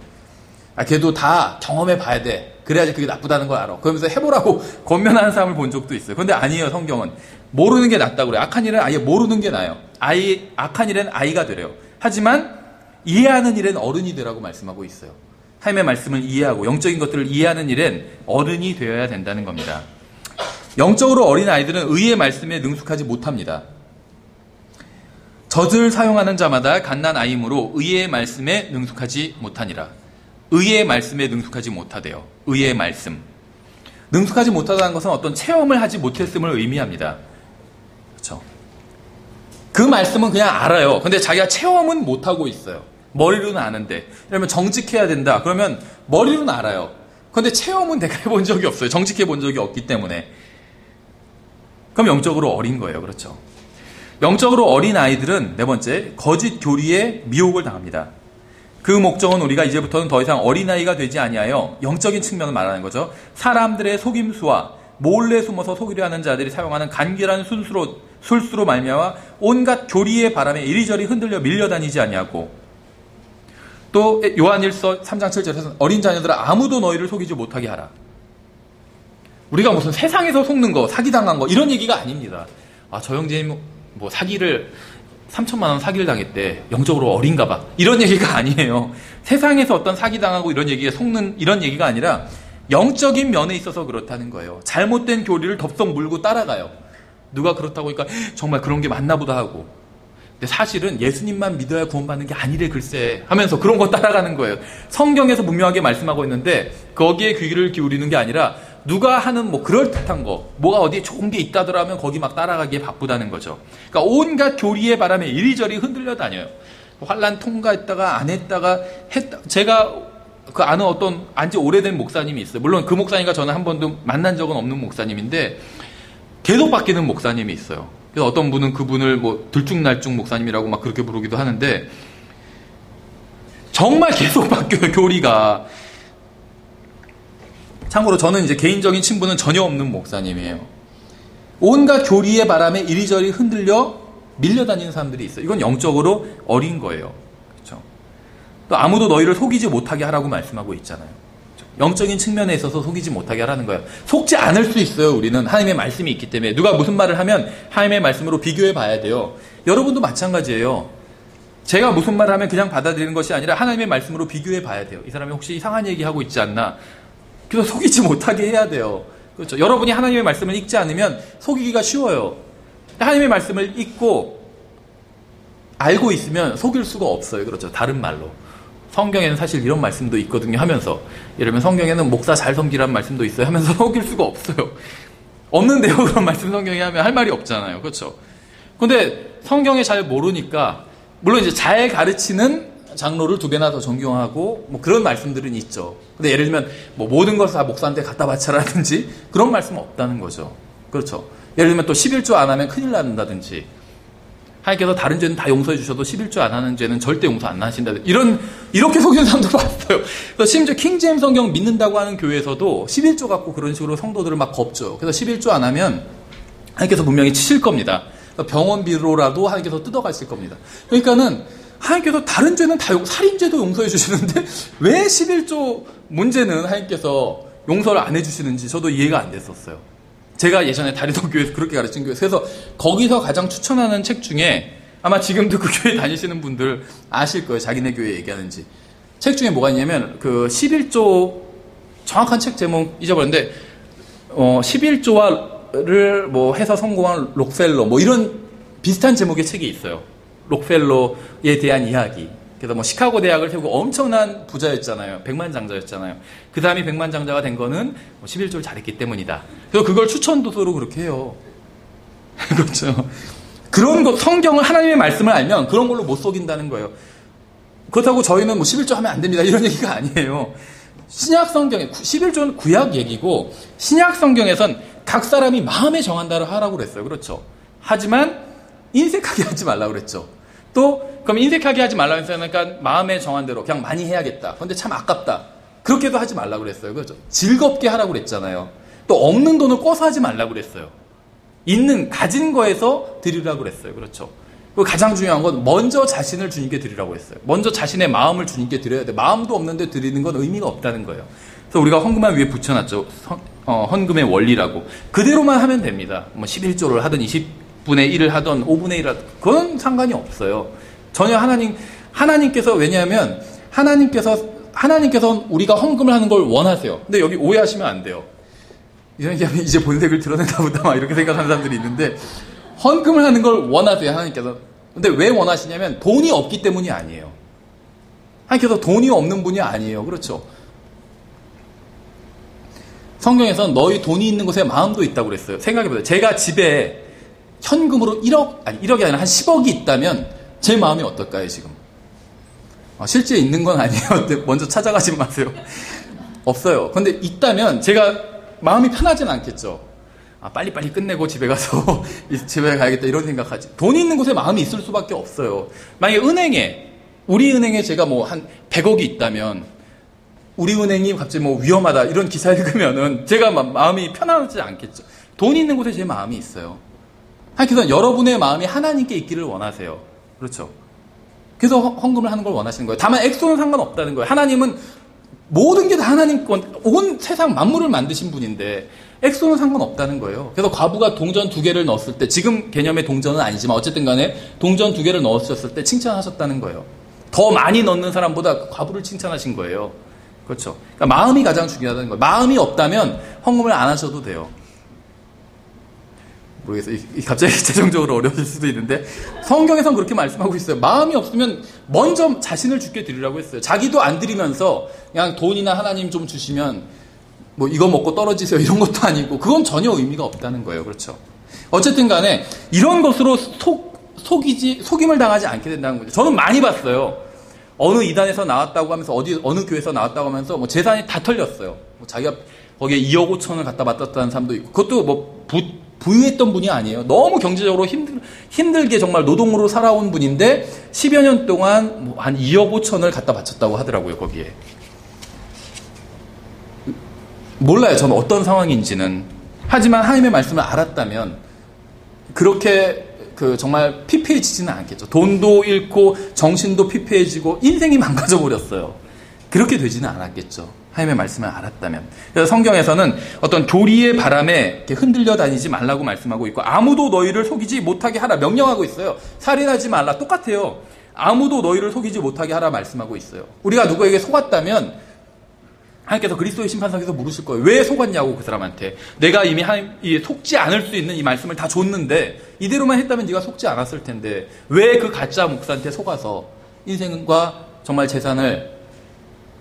걔도 다 경험해 봐야 돼. 그래야지 그게 나쁘다는 걸 알아. 그러면서 해보라고 권면하는 사람을 본 적도 있어요. 근데 아니에요, 성경은. 모르는 게 낫다고 그래요. 악한 일은 아예 모르는 게 나아요. 악한 일은 아이가 되래요. 하지만 이해하는 일엔 어른이 되라고 말씀하고 있어요. 하나님의 말씀을 이해하고 영적인 것들을 이해하는 일엔 어른이 되어야 된다는 겁니다. 영적으로 어린 아이들은 의의 말씀에 능숙하지 못합니다. 젖을 사용하는 자마다 갓난아이므로 의의 말씀에 능숙하지 못하니라. 의의 말씀에 능숙하지 못하대요. 의의 말씀. 능숙하지 못하다는 것은 어떤 체험을 하지 못했음을 의미합니다. 그렇죠? 그 말씀은 그냥 알아요. 근데 자기가 체험은 못하고 있어요. 머리로는 아는데. 그러면 정직해야 된다. 그러면 머리로는 알아요. 근데 체험은 내가 해본 적이 없어요. 정직해 본 적이 없기 때문에. 그럼 영적으로 어린 거예요. 그렇죠? 영적으로 어린 아이들은 네 번째, 거짓 교리에 미혹을 당합니다. 그 목적은 우리가 이제부터는 더 이상 어린아이가 되지 아니하여 영적인 측면을 말하는 거죠. 사람들의 속임수와 몰래 숨어서 속이려 하는 자들이 사용하는 간결한 술수로 말미암아 온갖 교리의 바람에 이리저리 흔들려 밀려다니지 아니하고, 또 요한일서 3장 7절에서는 어린 자녀들아 아무도 너희를 속이지 못하게 하라. 우리가 무슨 세상에서 속는 거, 사기당한 거 이런 얘기가 아닙니다. 저 형제님 뭐 사기를 3천만 원 사기를 당했대. 영적으로 어린가 봐. 이런 얘기가 아니에요. 세상에서 어떤 사기당하고 이런 얘기에 속는 이런 얘기가 아니라 영적인 면에 있어서 그렇다는 거예요. 잘못된 교리를 덥석 물고 따라가요. 누가 그렇다고 하니까 정말 그런 게 맞나 보다 하고. 근데 사실은 예수님만 믿어야 구원받는 게 아니래 글쎄 하면서 그런 거 따라가는 거예요. 성경에서 분명하게 말씀하고 있는데 거기에 귀를 기울이는 게 아니라 누가 하는 뭐 그럴듯한 거, 뭐가 어디에 좋은 게 있다더라 하면 거기 막 따라가기에 바쁘다는 거죠. 그러니까 온갖 교리의 바람에 이리저리 흔들려 다녀요. 환란 통과했다가 안 했다가 했다. 제가 그 아는 어떤 안지 오래된 목사님이 있어요. 물론 그 목사님과 저는 한 번도 만난 적은 없는 목사님인데 계속 바뀌는 목사님이 있어요. 그래서 어떤 분은 그분을 뭐 들쭉날쭉 목사님이라고 막 그렇게 부르기도 하는데 정말 계속 바뀌어요, 교리가. 참고로 저는 이제 개인적인 친분은 전혀 없는 목사님이에요. 온갖 교리의 바람에 이리저리 흔들려 밀려다니는 사람들이 있어요. 이건 영적으로 어린 거예요. 그렇죠? 또 아무도 너희를 속이지 못하게 하라고 말씀하고 있잖아요. 그렇죠? 영적인 측면에 있어서 속이지 못하게 하라는 거예요. 속지 않을 수 있어요. 우리는 하나님의 말씀이 있기 때문에. 누가 무슨 말을 하면 하나님의 말씀으로 비교해 봐야 돼요. 여러분도 마찬가지예요. 제가 무슨 말을 하면 그냥 받아들이는 것이 아니라 하나님의 말씀으로 비교해 봐야 돼요. 이 사람이 혹시 이상한 얘기하고 있지 않나? 그래서 속이지 못하게 해야 돼요. 그렇죠. 여러분이 하나님의 말씀을 읽지 않으면 속이기가 쉬워요. 하나님의 말씀을 읽고 알고 있으면 속일 수가 없어요. 그렇죠. 다른 말로. 성경에는 사실 이런 말씀도 있거든요 하면서, 예를 들면 성경에는 목사 잘 섬기라는 말씀도 있어요 하면서 속일 수가 없어요. 없는데요. 그런 말씀 성경에 하면 할 말이 없잖아요. 그렇죠. 근데 성경에 잘 모르니까, 물론 이제 잘 가르치는 장로를 2배나 더 존경하고 뭐 그런 말씀들은 있죠. 근데 예를 들면 뭐 모든 것을 다 목사한테 갖다 바쳐라든지 그런 말씀은 없다는 거죠. 그렇죠. 예를 들면 또 11조 안 하면 큰일 난다든지, 하나님께서 다른 죄는 다 용서해 주셔도 11조 안 하는 죄는 절대 용서 안 하신다든지, 이렇게 속이는 사람도 봤어요. 그래서 심지어 킹제임 성경 믿는다고 하는 교회에서도 11조 갖고 그런 식으로 성도들을 막 겁죠. 그래서 11조 안 하면 하나님께서 분명히 치실 겁니다. 병원비로라도 하나님께서 뜯어가실 겁니다. 그러니까는 하나님께서 다른 죄는 다 살인죄도 용서해 주시는데 왜 11조 문제는 하나님께서 용서를 안 해주시는지 저도 이해가 안 됐었어요. 제가 예전에 다리도 교회에서 그렇게 가르친 교회에서, 그래서 거기서 가장 추천하는 책 중에, 아마 지금도 그 교회 다니시는 분들 아실 거예요. 자기네 교회 얘기하는지. 책 중에 뭐가 있냐면 그 11조, 정확한 책 제목 잊어버렸는데 11조를 뭐 해서 성공한 록펠러 뭐 이런 비슷한 제목의 책이 있어요. 록펠러에 대한 이야기. 그래서 뭐 시카고 대학을 세우고 엄청난 부자였잖아요. 백만장자였잖아요. 그 사람이 백만장자가 된 거는 11조를 잘했기 때문이다. 그래서 그걸 추천도서로 그렇게 해요. 그렇죠. 그런 것, 성경을, 하나님의 말씀을 알면 그런 걸로 못 속인다는 거예요. 그렇다고 저희는 뭐 11조 하면 안 됩니다, 이런 얘기가 아니에요. 신약 성경에 11조는 구약 얘기고, 신약 성경에선 각 사람이 마음에 정한 대로 하라고 그랬어요. 그렇죠. 하지만 인색하게 하지 말라고 그랬죠. 또 그럼 인색하게 하지 말라고 했으니까 마음에 정한 대로 그냥 많이 해야겠다. 근데 참 아깝다. 그렇게도 하지 말라고 그랬어요. 그렇죠. 즐겁게 하라고 그랬잖아요. 또 없는 돈을 꿔서 하지 말라고 그랬어요. 가진 거에서 드리라고 그랬어요. 그렇죠. 그리고 가장 중요한 건 먼저 자신을 주님께 드리라고 했어요. 먼저 자신의 마음을 주님께 드려야 돼. 마음도 없는데 드리는 건 의미가 없다는 거예요. 그래서 우리가 헌금함 위에 붙여놨죠. 헌금의 원리라고. 그대로만 하면 됩니다. 뭐 11조를 하든 20분의 1을 하든 5분의 1을 하든 그건 상관이 없어요. 전혀 하나님께서 왜냐하면 하나님께서 우리가 헌금을 하는 걸 원하세요. 근데 여기 오해하시면 안 돼요. 이런 얘기하면 이제 본색을 드러낸다 보다 막 이렇게 생각하는 사람들이 있는데 헌금을 하는 걸 원하세요. 하나님께서. 근데 왜 원하시냐면 돈이 없기 때문이 아니에요. 하나님께서 돈이 없는 분이 아니에요. 그렇죠. 성경에서는 너희 돈이 있는 곳에 마음도 있다고 그랬어요. 생각해보세요. 제가 집에 현금으로 1억이 아니라 한 10억이 있다면 제 마음이 어떨까요, 지금? 실제 있는 건 아니에요. 먼저 찾아가지 마세요. 없어요. 근데 있다면 제가 마음이 편하진 않겠죠. 빨리빨리 끝내고 집에 가서 집에 가야겠다 이런 생각하지. 돈이 있는 곳에 마음이 있을 수밖에 없어요. 만약에 우리 은행에 제가 뭐 한 100억이 있다면 우리 은행이 갑자기 뭐 위험하다 이런 기사 읽으면은 제가 마음이 편하지 않겠죠. 돈이 있는 곳에 제 마음이 있어요. 하나님께서는 여러분의 마음이 하나님께 있기를 원하세요. 그렇죠. 그래서 헌금을 하는 걸 원하시는 거예요. 다만 액수는 상관없다는 거예요. 하나님은 모든 게 다 하나님 온 세상 만물을 만드신 분인데 액수는 상관없다는 거예요. 그래서 과부가 동전 2개를 넣었을 때 지금 개념의 동전은 아니지만 어쨌든 간에 동전 2개를 넣으셨을 때 칭찬하셨다는 거예요. 더 많이 넣는 사람보다 과부를 칭찬하신 거예요. 그렇죠. 그러니까 마음이 가장 중요하다는 거예요. 마음이 없다면 헌금을 안 하셔도 돼요. 모르겠어요. 갑자기 재정적으로 어려워질 수도 있는데 성경에서는 그렇게 말씀하고 있어요. 마음이 없으면 먼저 자신을 주께 드리라고 했어요. 자기도 안 드리면서 그냥 돈이나 하나님 좀 주시면 뭐 이거 먹고 떨어지세요 이런 것도 아니고 그건 전혀 의미가 없다는 거예요. 그렇죠. 어쨌든 간에 이런 것으로 속임을 당하지 않게 된다는 거죠. 저는 많이 봤어요. 어느 이단에서 나왔다고 하면서 어느 교회에서 나왔다고 하면서 뭐 재산이 다 털렸어요. 뭐 자기가 거기에 2억 5천을 갖다 받았다는 사람도 있고 그것도 뭐 부유했던 분이 아니에요. 너무 경제적으로 힘들게 정말 노동으로 살아온 분인데 10여 년 동안 뭐 한 2억 5천을 갖다 바쳤다고 하더라고요. 거기에. 몰라요. 저는 어떤 상황인지는. 하지만 하나님의 말씀을 알았다면 그렇게 정말 피폐해지지는 않겠죠. 돈도 잃고 정신도 피폐해지고 인생이 망가져 버렸어요. 그렇게 되지는 않았겠죠. 하나님의 말씀을 알았다면. 그래서 성경에서는 어떤 교리의 바람에 이렇게 흔들려 다니지 말라고 말씀하고 있고 아무도 너희를 속이지 못하게 하라 명령하고 있어요. 살인하지 말라. 똑같아요. 아무도 너희를 속이지 못하게 하라 말씀하고 있어요. 우리가 누구에게 속았다면 하나님께서 그리스도의 심판석에서 물으실 거예요. 왜 속았냐고 그 사람한테. 내가 이미 속지 않을 수 있는 이 말씀을 다 줬는데 이대로만 했다면 네가 속지 않았을 텐데 왜 그 가짜 목사한테 속아서 인생과 정말 재산을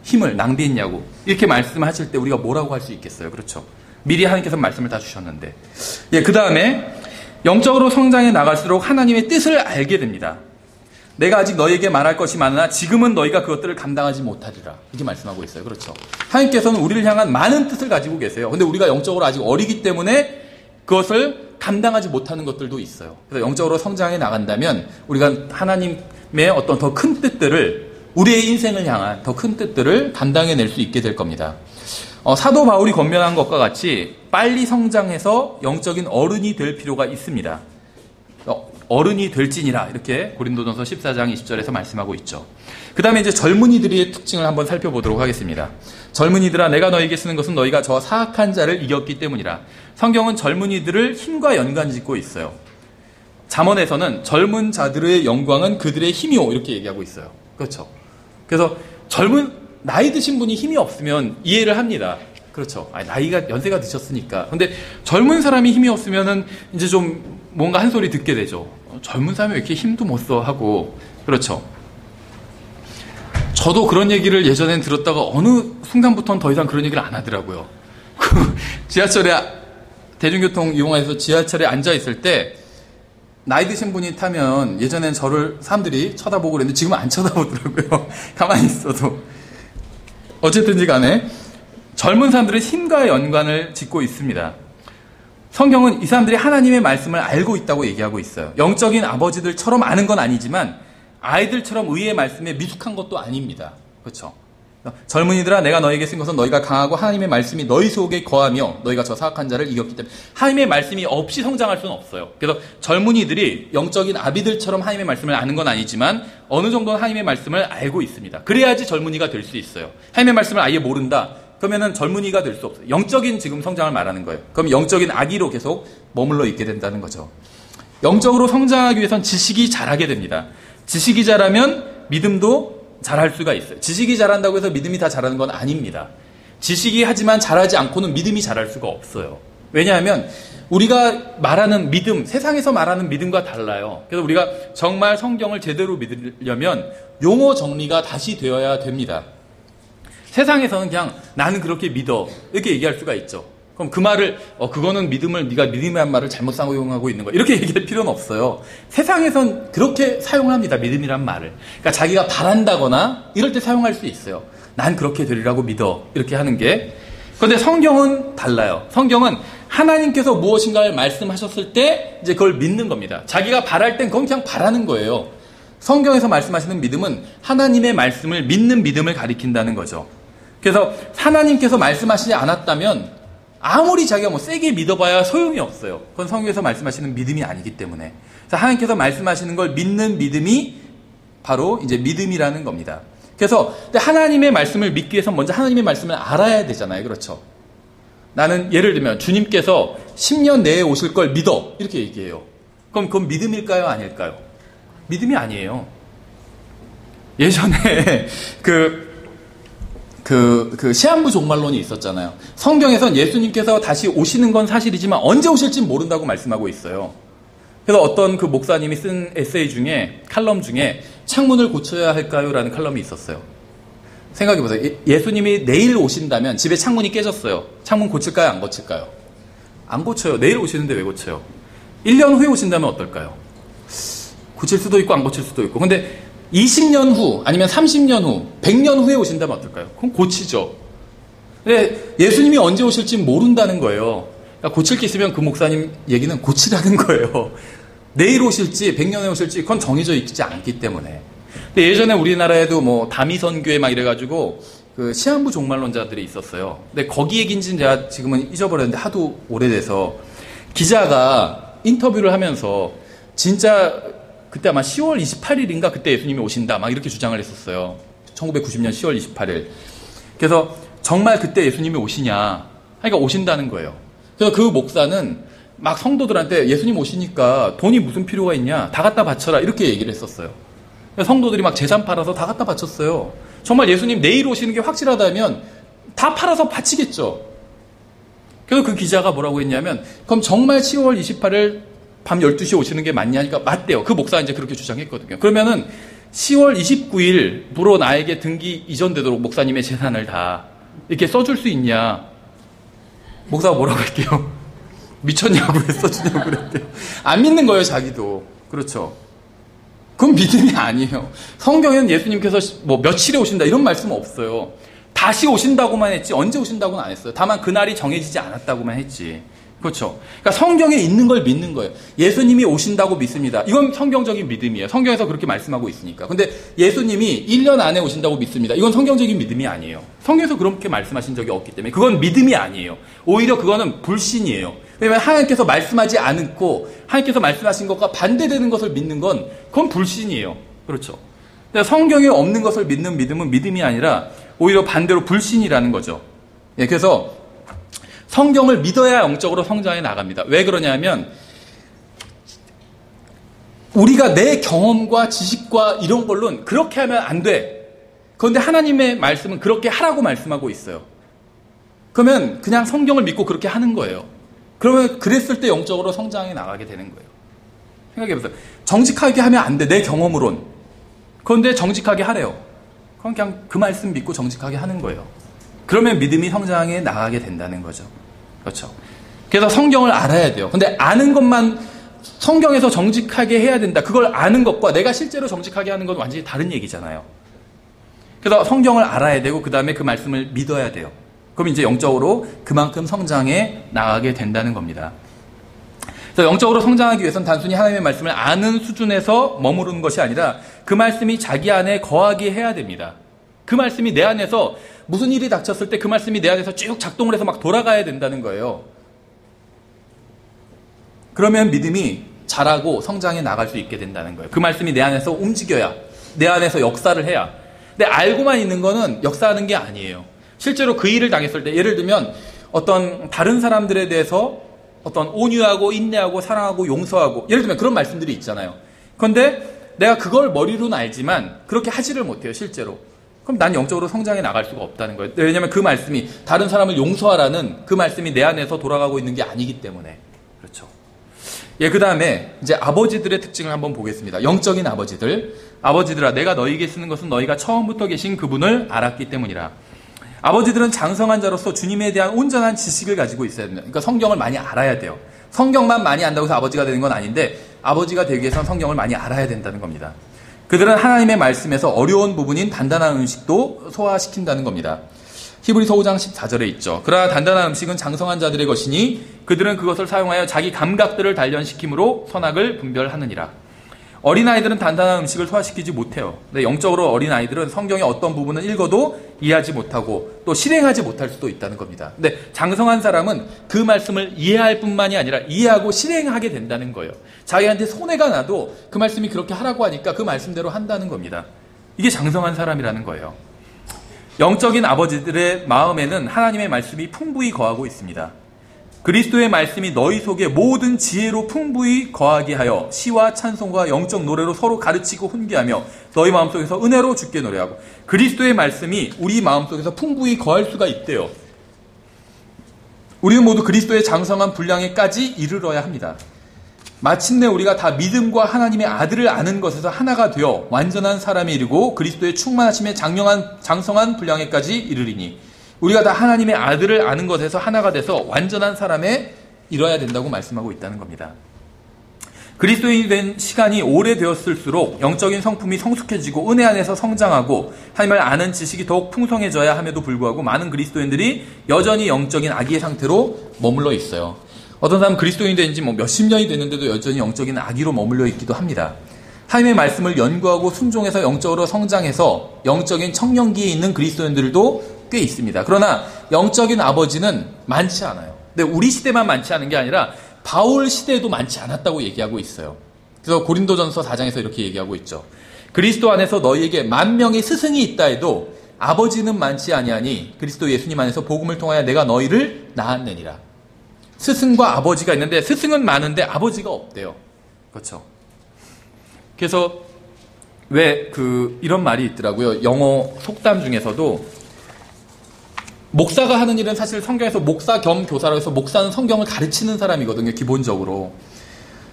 힘을 낭비했냐고 이렇게 말씀하실 때 우리가 뭐라고 할 수 있겠어요. 그렇죠. 미리 하나님께서 말씀을 다 주셨는데 그 다음에 영적으로 성장해 나갈수록 하나님의 뜻을 알게 됩니다. 내가 아직 너희에게 말할 것이 많으나 지금은 너희가 그것들을 감당하지 못하리라. 이렇게 말씀하고 있어요. 그렇죠. 하나님께서는 우리를 향한 많은 뜻을 가지고 계세요. 근데 우리가 영적으로 아직 어리기 때문에 그것을 감당하지 못하는 것들도 있어요. 그래서 영적으로 성장해 나간다면 우리가 하나님의 어떤 더 큰 뜻들을 우리의 인생을 향한 더 큰 뜻들을 감당해낼 수 있게 될 겁니다. 사도 바울이 권면한 것과 같이 빨리 성장해서 영적인 어른이 될 필요가 있습니다. 어른이 될지니라 이렇게 고린도전서 14장 20절에서 말씀하고 있죠. 그 다음에 이제 젊은이들의 특징을 한번 살펴보도록 하겠습니다. 젊은이들아 내가 너에게 쓰는 것은 너희가 저 사악한 자를 이겼기 때문이라. 성경은 젊은이들을 힘과 연관짓고 있어요. 잠언에서는 젊은 자들의 영광은 그들의 힘이오 이렇게 얘기하고 있어요. 그렇죠. 그래서 나이 드신 분이 힘이 없으면 이해를 합니다. 그렇죠. 연세가 드셨으니까. 근데 젊은 사람이 힘이 없으면은 이제 좀 뭔가 한 소리 듣게 되죠. 젊은 사람이 왜 이렇게 힘도 못 써 하고. 그렇죠. 저도 그런 얘기를 예전엔 들었다가 어느 순간부터는 더 이상 그런 얘기를 안 하더라고요. 지하철에 대중교통 이용해서 지하철에 앉아 있을 때 나이 드신 분이 타면 예전엔 저를 사람들이 쳐다보고 그랬는데 지금은 안 쳐다보더라고요. 가만히 있어도. 어쨌든지 간에 젊은 사람들은 힘과 연관을 짓고 있습니다. 성경은 이 사람들이 하나님의 말씀을 알고 있다고 얘기하고 있어요. 영적인 아버지들처럼 아는 건 아니지만 아이들처럼 의의 말씀에 미숙한 것도 아닙니다. 그렇죠? 젊은이들아 내가 너에게 쓴 것은 너희가 강하고 하나님의 말씀이 너희 속에 거하며 너희가 저 사악한 자를 이겼기 때문에. 하나님의 말씀이 없이 성장할 수는 없어요. 그래서 젊은이들이 영적인 아비들처럼 하나님의 말씀을 아는 건 아니지만 어느 정도는 하나님의 말씀을 알고 있습니다. 그래야지 젊은이가 될 수 있어요. 하나님의 말씀을 아예 모른다? 그러면은 젊은이가 될 수 없어요. 영적인 지금 성장을 말하는 거예요. 그럼 영적인 아기로 계속 머물러 있게 된다는 거죠. 영적으로 성장하기 위해선 지식이 자라게 됩니다. 지식이 자라면 믿음도 잘할 수가 있어요. 지식이 자란다고 해서 믿음이 다 자라는 건 아닙니다. 지식이 하지만 자라지 않고는 믿음이 자랄 수가 없어요. 왜냐하면 우리가 말하는 믿음, 세상에서 말하는 믿음과 달라요. 그래서 우리가 정말 성경을 제대로 믿으려면 용어 정리가 다시 되어야 됩니다. 세상에서는 그냥 나는 그렇게 믿어 이렇게 얘기할 수가 있죠. 그럼 그 말을 그거는 믿음을 네가 믿음이란 말을 잘못 사용하고 있는 거 이렇게 얘기할 필요는 없어요. 세상에선 그렇게 사용합니다. 믿음이란 말을. 그러니까 자기가 바란다거나 이럴 때 사용할 수 있어요. 난 그렇게 되리라고 믿어 이렇게 하는 게. 그런데 성경은 달라요. 성경은 하나님께서 무엇인가를 말씀하셨을 때 이제 그걸 믿는 겁니다. 자기가 바랄 땐 그건 그냥 바라는 거예요. 성경에서 말씀하시는 믿음은 하나님의 말씀을 믿는 믿음을 가리킨다는 거죠. 그래서 하나님께서 말씀하시지 않았다면 아무리 자기가 뭐 세게 믿어봐야 소용이 없어요. 그건 성경에서 말씀하시는 믿음이 아니기 때문에. 그래서 하나님께서 말씀하시는 걸 믿는 믿음이 바로 이제 믿음이라는 겁니다. 그래서 하나님의 말씀을 믿기 위해서 먼저 하나님의 말씀을 알아야 되잖아요. 그렇죠? 나는 예를 들면 주님께서 10년 내에 오실 걸 믿어 이렇게 얘기해요. 그럼 그건 믿음일까요? 아닐까요? 믿음이 아니에요. 예전에 시한부 종말론이 있었잖아요. 성경에선 예수님께서 다시 오시는 건 사실이지만 언제 오실지 모른다고 말씀하고 있어요. 그래서 어떤 그 목사님이 쓴 에세이 중에, 칼럼 중에 창문을 고쳐야 할까요? 라는 칼럼이 있었어요. 생각해보세요. 예수님이 내일 오신다면 집에 창문이 깨졌어요. 창문 고칠까요? 안 고칠까요? 안 고쳐요. 내일 오시는데 왜 고쳐요? 1년 후에 오신다면 어떨까요? 고칠 수도 있고 안 고칠 수도 있고. 근데 20년 후 아니면 30년 후 100년 후에 오신다면 어떨까요? 그럼 고치죠. 근데 예수님이 언제 오실지 모른다는 거예요. 그러니까 고칠 게 있으면 그 목사님 얘기는 고치라는 거예요. 내일 오실지 100년에 오실지 그건 정해져 있지 않기 때문에. 근데 예전에 우리나라에도 뭐 다미선교회 막 이래가지고 그 시한부 종말론자들이 있었어요. 근데 거기 얘기인지는 제가 지금은 잊어버렸는데 하도 오래돼서 기자가 인터뷰를 하면서 진짜 그때 아마 10월 28일인가 그때 예수님이 오신다 막 이렇게 주장을 했었어요. 1990년 10월 28일. 그래서 정말 그때 예수님이 오시냐 하니까 오신다는 거예요. 그래서 그 목사는 막 성도들한테 예수님 오시니까 돈이 무슨 필요가 있냐 다 갖다 바쳐라 이렇게 얘기를 했었어요. 성도들이 막 재산 팔아서 다 갖다 바쳤어요. 정말 예수님 내일 오시는 게 확실하다면 다 팔아서 바치겠죠. 그래서 그 기자가 뭐라고 했냐면 그럼 정말 10월 28일 밤 12시에 오시는 게 맞냐 하니까 맞대요. 그 목사가 이제 그렇게 주장했거든요. 그러면은 10월 29일부로 나에게 등기 이전되도록 목사님의 재산을 다 이렇게 써줄 수 있냐. 목사가 뭐라고 했대요? 미쳤냐고 왜 써주냐고 그랬대요. 안 믿는 거예요, 자기도. 그렇죠. 그건 믿음이 아니에요. 성경에는 예수님께서 뭐 며칠에 오신다 이런 말씀은 없어요. 다시 오신다고만 했지 언제 오신다고는 안 했어요. 다만 그날이 정해지지 않았다고만 했지. 그렇죠. 그러니까 성경에 있는 걸 믿는 거예요. 예수님이 오신다고 믿습니다. 이건 성경적인 믿음이에요. 성경에서 그렇게 말씀하고 있으니까. 근데 예수님이 1년 안에 오신다고 믿습니다. 이건 성경적인 믿음이 아니에요. 성경에서 그렇게 말씀하신 적이 없기 때문에 그건 믿음이 아니에요. 오히려 그거는 불신이에요. 왜냐하면 하나님께서 말씀하지 않고 하나님께서 말씀하신 것과 반대되는 것을 믿는 건 그건 불신이에요. 그렇죠. 성경에 없는 것을 믿는 믿음은 믿음이 아니라 오히려 반대로 불신이라는 거죠. 예, 그래서 성경을 믿어야 영적으로 성장해 나갑니다. 왜 그러냐면 우리가 내 경험과 지식과 이런 걸로는 그렇게 하면 안 돼. 그런데 하나님의 말씀은 그렇게 하라고 말씀하고 있어요. 그러면 그냥 성경을 믿고 그렇게 하는 거예요. 그러면 그랬을 때 영적으로 성장해 나가게 되는 거예요. 생각해보세요. 정직하게 하면 안 돼. 내 경험으론. 그런데 정직하게 하래요. 그럼 그냥 그 말씀 믿고 정직하게 하는 거예요. 그러면 믿음이 성장해 나가게 된다는 거죠. 그렇죠. 그래서 성경을 알아야 돼요. 근데 아는 것만 성경에서 정직하게 해야 된다. 그걸 아는 것과 내가 실제로 정직하게 하는 건 완전히 다른 얘기잖아요. 그래서 성경을 알아야 되고 그 다음에 그 말씀을 믿어야 돼요. 그럼 이제 영적으로 그만큼 성장해 나가게 된다는 겁니다. 그래서 영적으로 성장하기 위해서는 단순히 하나님의 말씀을 아는 수준에서 머무르는 것이 아니라 그 말씀이 자기 안에 거하게 해야 됩니다. 그 말씀이 내 안에서 무슨 일이 닥쳤을 때 그 말씀이 내 안에서 쭉 작동을 해서 막 돌아가야 된다는 거예요. 그러면 믿음이 자라고 성장해 나갈 수 있게 된다는 거예요. 그 말씀이 내 안에서 움직여야, 내 안에서 역사를 해야. 근데 알고만 있는 거는 역사하는 게 아니에요. 실제로 그 일을 당했을 때, 예를 들면 어떤 다른 사람들에 대해서 어떤 온유하고 인내하고 사랑하고 용서하고, 예를 들면 그런 말씀들이 있잖아요. 그런데 내가 그걸 머리로는 알지만 그렇게 하지를 못해요, 실제로. 그럼 난 영적으로 성장해 나갈 수가 없다는 거예요. 왜냐하면 그 말씀이, 다른 사람을 용서하라는 그 말씀이 내 안에서 돌아가고 있는 게 아니기 때문에. 그렇죠. 예, 그 다음에 이제 아버지들의 특징을 한번 보겠습니다. 영적인 아버지들. 아버지들아, 내가 너희에게 쓰는 것은 너희가 처음부터 계신 그분을 알았기 때문이라. 아버지들은 장성한 자로서 주님에 대한 온전한 지식을 가지고 있어야 됩니다. 그러니까 성경을 많이 알아야 돼요. 성경만 많이 안다고 해서 아버지가 되는 건 아닌데, 아버지가 되기 위해서는 성경을 많이 알아야 된다는 겁니다. 그들은 하나님의 말씀에서 어려운 부분인 단단한 음식도 소화시킨다는 겁니다. 히브리서 5장 14절에 있죠. 그러나 단단한 음식은 장성한 자들의 것이니 그들은 그것을 사용하여 자기 감각들을 단련시킴으로 선악을 분별하느니라. 어린아이들은 단단한 음식을 소화시키지 못해요. 근데 영적으로 어린아이들은 성경의 어떤 부분을 읽어도 이해하지 못하고 또 실행하지 못할 수도 있다는 겁니다. 근데 장성한 사람은 그 말씀을 이해할 뿐만이 아니라 이해하고 실행하게 된다는 거예요. 자기한테 손해가 나도 그 말씀이 그렇게 하라고 하니까 그 말씀대로 한다는 겁니다. 이게 장성한 사람이라는 거예요. 영적인 아버지들의 마음에는 하나님의 말씀이 풍부히 거하고 있습니다. 그리스도의 말씀이 너희 속에 모든 지혜로 풍부히 거하게 하여 시와 찬송과 영적 노래로 서로 가르치고 훈계하며 너희 마음속에서 은혜로 주께 노래하고. 그리스도의 말씀이 우리 마음속에서 풍부히 거할 수가 있대요. 우리는 모두 그리스도의 장성한 분량에까지 이르러야 합니다. 마침내 우리가 다 믿음과 하나님의 아들을 아는 것에서 하나가 되어 완전한 사람에 이르고 그리스도의 충만하심에 장성한 분량에까지 이르리니, 우리가 다 하나님의 아들을 아는 것에서 하나가 돼서 완전한 사람에 이뤄야 된다고 말씀하고 있다는 겁니다. 그리스도인이 된 시간이 오래되었을수록 영적인 성품이 성숙해지고 은혜 안에서 성장하고 하나님을 아는 지식이 더욱 풍성해져야 함에도 불구하고 많은 그리스도인들이 여전히 영적인 아기의 상태로 머물러 있어요. 어떤 사람은 그리스도인이 된 지 몇십 년이 됐는데도 여전히 영적인 아기로 머물러 있기도 합니다. 하나님의 말씀을 연구하고 순종해서 영적으로 성장해서 영적인 청년기에 있는 그리스도인들도 꽤 있습니다. 그러나 영적인 아버지는 많지 않아요. 근데 우리 시대만 많지 않은 게 아니라 바울 시대에도 많지 않았다고 얘기하고 있어요. 그래서 고린도전서 4장에서 이렇게 얘기하고 있죠. 그리스도 안에서 너희에게 10,000명의 스승이 있다 해도 아버지는 많지 아니하니 그리스도 예수님 안에서 복음을 통하여 내가 너희를 낳았느니라. 스승과 아버지가 있는데 스승은 많은데 아버지가 없대요. 그렇죠. 그래서 왜 이런 말이 있더라고요. 영어 속담 중에서도 목사가 하는 일은 사실 성경에서 목사 겸 교사라고 해서 목사는 성경을 가르치는 사람이거든요, 기본적으로.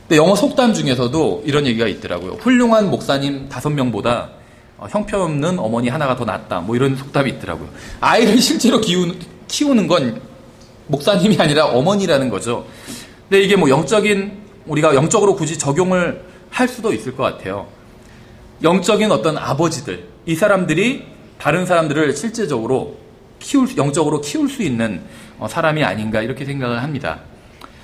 근데 영어 속담 중에서도 이런 얘기가 있더라고요. 훌륭한 목사님 5명보다 형편없는 어머니 하나가 더 낫다. 이런 속담이 있더라고요. 아이를 실제로 키우는 건 목사님이 아니라 어머니라는 거죠. 근데 이게 우리가 영적으로 굳이 적용을 할 수도 있을 것 같아요. 영적인 어떤 아버지들, 이 사람들이 다른 사람들을 실제적으로 영적으로 키울 수 있는 사람이 아닌가 이렇게 생각을 합니다.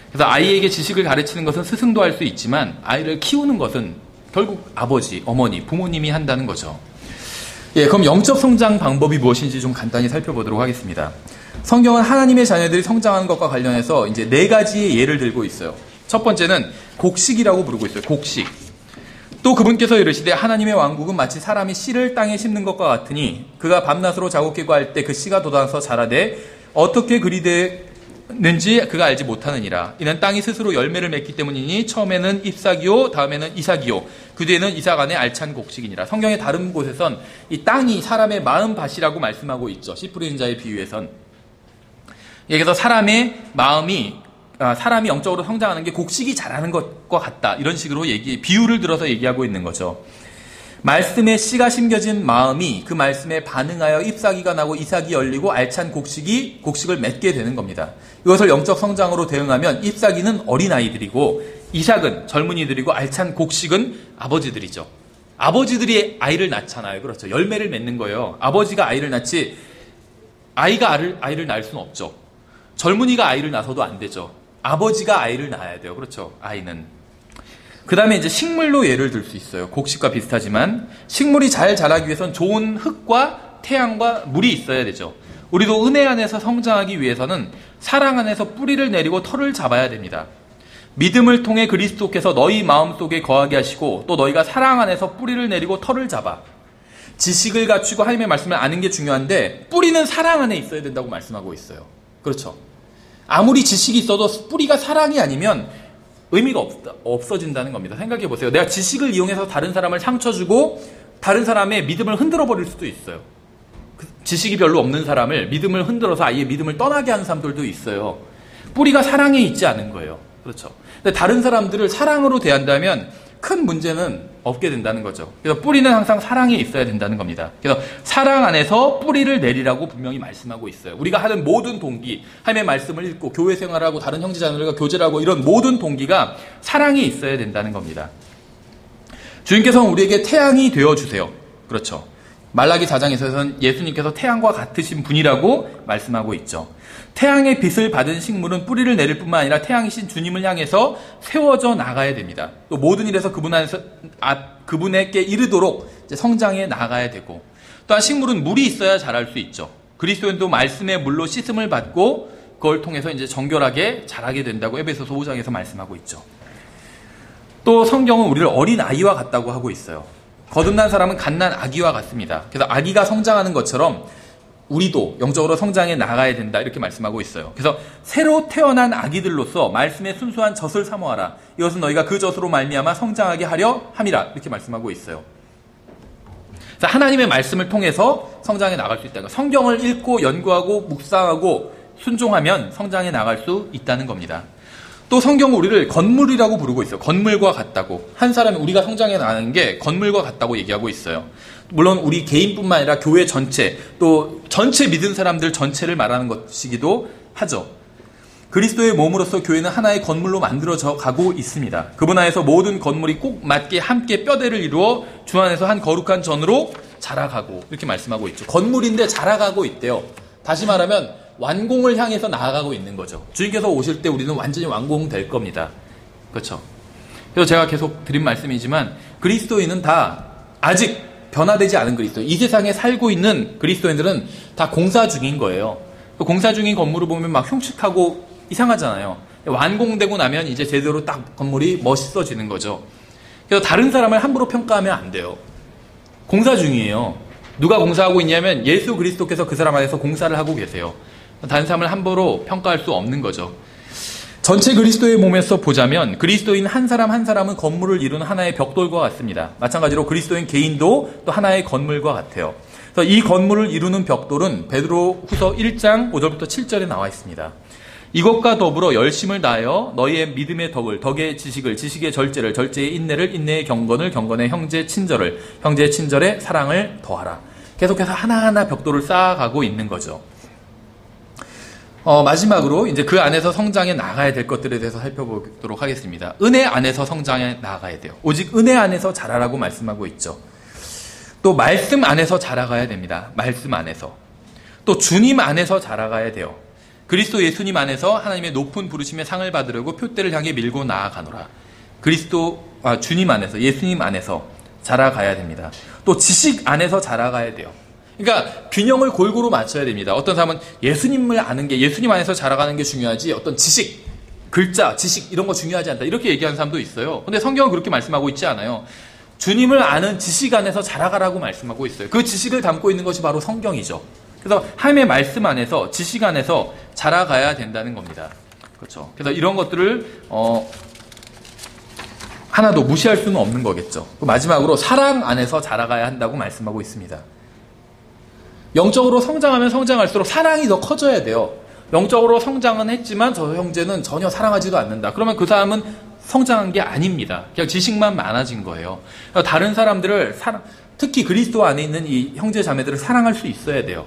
그래서 아이에게 지식을 가르치는 것은 스승도 할 수 있지만 아이를 키우는 것은 결국 아버지, 어머니, 부모님이 한다는 거죠. 예, 그럼 영적 성장 방법이 무엇인지 좀 간단히 살펴보도록 하겠습니다. 성경은 하나님의 자녀들이 성장하는 것과 관련해서 이제 4가지의 예를 들고 있어요. 첫 번째는 곡식이라고 부르고 있어요. 곡식. 또 그분께서 이르시되 하나님의 왕국은 마치 사람이 씨를 땅에 심는 것과 같으니 그가 밤낮으로 자고 할 때 그 씨가 돋아서 자라되 어떻게 그리 되는지 그가 알지 못하느니라. 이는 땅이 스스로 열매를 맺기 때문이니 처음에는 잎사귀요 다음에는 이삭이요 그 뒤에는 이삭 안에 알찬 곡식이니라. 성경의 다른 곳에선 이 땅이 사람의 마음밭이라고 말씀하고 있죠. 씨 뿌리는 자의 비유에선. 그래서 사람의 마음이 사람이 영적으로 성장하는 게 곡식이 자라는 것과 같다. 이런 식으로 비유를 들어서 얘기하고 있는 거죠. 말씀에 씨가 심겨진 마음이 그 말씀에 반응하여 잎사귀가 나고 이삭이 열리고 알찬 곡식을 맺게 되는 겁니다. 이것을 영적 성장으로 대응하면 잎사귀는 어린아이들이고 이삭은 젊은이들이고 알찬 곡식은 아버지들이죠. 아버지들이 아이를 낳잖아요. 그렇죠. 열매를 맺는 거예요. 아버지가 아이를 낳지 아이가 아이를 낳을 수는 없죠. 젊은이가 아이를 낳아서도 안 되죠. 아버지가 아이를 낳아야 돼요. 그렇죠. 아이는. 그 다음에 이제 식물로 예를 들 수 있어요. 곡식과 비슷하지만 식물이 잘 자라기 위해선 좋은 흙과 태양과 물이 있어야 되죠. 우리도 은혜 안에서 성장하기 위해서는 사랑 안에서 뿌리를 내리고 털을 잡아야 됩니다. 믿음을 통해 그리스도께서 너희 마음속에 거하게 하시고 또 너희가 사랑 안에서 뿌리를 내리고 털을 잡아. 지식을 갖추고 하나님의 말씀을 아는 게 중요한데 뿌리는 사랑 안에 있어야 된다고 말씀하고 있어요. 그렇죠. 아무리 지식이 있어도 뿌리가 사랑이 아니면 의미가 없어진다는 겁니다. 생각해 보세요. 내가 지식을 이용해서 다른 사람을 상처 주고 다른 사람의 믿음을 흔들어 버릴 수도 있어요. 지식이 별로 없는 사람을 믿음을 흔들어서 아예 믿음을 떠나게 하는 사람들도 있어요. 뿌리가 사랑에 있지 않은 거예요. 그렇죠. 근데 다른 사람들을 사랑으로 대한다면 큰 문제는 없게 된다는 거죠. 그래서 뿌리는 항상 사랑에 있어야 된다는 겁니다. 그래서 사랑 안에서 뿌리를 내리라고 분명히 말씀하고 있어요. 우리가 하는 모든 동기, 하나님의 말씀을 읽고 교회 생활하고 다른 형제자매들과 교제를 하고 이런 모든 동기가 사랑이 있어야 된다는 겁니다. 주님께서는 우리에게 태양이 되어주세요. 그렇죠. 말라기 4장에서는 예수님께서 태양과 같으신 분이라고 말씀하고 있죠. 태양의 빛을 받은 식물은 뿌리를 내릴 뿐만 아니라 태양이신 주님을 향해서 세워져 나가야 됩니다. 또 모든 일에서 그분에게 이르도록 성장해 나가야 되고, 또한 식물은 물이 있어야 자랄 수 있죠. 그리스도인도 말씀의 물로 씻음을 받고 그걸 통해서 이제 정결하게 자라게 된다고 에베소서 5장에서 말씀하고 있죠. 또 성경은 우리를 어린 아이와 같다고 하고 있어요. 거듭난 사람은 갓난 아기와 같습니다. 그래서 아기가 성장하는 것처럼 우리도 영적으로 성장해 나가야 된다 이렇게 말씀하고 있어요. 그래서 새로 태어난 아기들로서 말씀의 순수한 젖을 사모하라. 이것은 너희가 그 젖으로 말미암아 성장하게 하려 함이라 이렇게 말씀하고 있어요. 그래서 하나님의 말씀을 통해서 성장해 나갈 수 있다는 거. 성경을 읽고 연구하고 묵상하고 순종하면 성장해 나갈 수 있다는 겁니다. 또 성경은 우리를 건물이라고 부르고 있어요. 건물과 같다고. 한 사람이 우리가 성장해 나가는 게 건물과 같다고 얘기하고 있어요. 물론 우리 개인뿐만 아니라 교회 전체, 또 전체 믿은 사람들 전체를 말하는 것이기도 하죠. 그리스도의 몸으로서 교회는 하나의 건물로 만들어져 가고 있습니다. 그분 안에서 모든 건물이 꼭 맞게 함께 뼈대를 이루어 주 안에서 한 거룩한 전으로 자라가고 이렇게 말씀하고 있죠. 건물인데 자라가고 있대요. 다시 말하면 완공을 향해서 나아가고 있는 거죠. 주님께서 오실 때 우리는 완전히 완공될 겁니다. 그렇죠? 그래서 제가 계속 드린 말씀이지만 그리스도인은 다 아직 변화되지 않은 그리스도인, 이 세상에 살고 있는 그리스도인들은 다 공사 중인 거예요. 공사 중인 건물을 보면 막 흉측하고 이상하잖아요. 완공되고 나면 이제 제대로 딱 건물이 멋있어지는 거죠. 그래서 다른 사람을 함부로 평가하면 안 돼요. 공사 중이에요. 누가 공사하고 있냐면 예수 그리스도께서 그 사람 안에서 공사를 하고 계세요. 다른 사람을 함부로 평가할 수 없는 거죠. 전체 그리스도의 몸에서 보자면 그리스도인 한 사람 한 사람은 건물을 이루는 하나의 벽돌과 같습니다. 마찬가지로 그리스도인 개인도 또 하나의 건물과 같아요. 그래서 이 건물을 이루는 벽돌은 베드로후서 1장 5절부터 7절에 나와 있습니다. 이것과 더불어 열심을 다하여 너희의 믿음의 덕을, 덕의 지식을, 지식의 절제를, 절제의 인내를, 인내의 경건을, 경건의 형제 친절을, 형제의 친절에 사랑을 더하라. 계속해서 하나하나 벽돌을 쌓아가고 있는 거죠. 마지막으로 이제 그 안에서 성장해 나가야 될 것들에 대해서 살펴보도록 하겠습니다. 은혜 안에서 성장해 나가야 돼요. 오직 은혜 안에서 자라라고 말씀하고 있죠. 또 말씀 안에서 자라가야 됩니다. 말씀 안에서. 또 주님 안에서 자라가야 돼요. 그리스도 예수님 안에서 하나님의 높은 부르심의 상을 받으려고 표대를 향해 밀고 나아가노라. 주님 안에서, 예수님 안에서 자라가야 됩니다. 또 지식 안에서 자라가야 돼요. 그러니까 균형을 골고루 맞춰야 됩니다. 어떤 사람은 예수님을 아는 게, 예수님 안에서 자라가는 게 중요하지 어떤 지식, 글자, 지식 이런 거 중요하지 않다 이렇게 얘기하는 사람도 있어요. 근데 성경은 그렇게 말씀하고 있지 않아요. 주님을 아는 지식 안에서 자라가라고 말씀하고 있어요. 그 지식을 담고 있는 것이 바로 성경이죠. 그래서 하나님의 말씀 안에서, 지식 안에서 자라가야 된다는 겁니다. 그렇죠. 그래서 이런 것들을 하나도 무시할 수는 없는 거겠죠. 마지막으로 사랑 안에서 자라가야 한다고 말씀하고 있습니다. 영적으로 성장하면 성장할수록 사랑이 더 커져야 돼요. 영적으로 성장은 했지만 저 형제는 전혀 사랑하지도 않는다. 그러면 그 사람은 성장한 게 아닙니다. 그냥 지식만 많아진 거예요. 다른 사람들을 특히 그리스도 안에 있는 이 형제 자매들을 사랑할 수 있어야 돼요.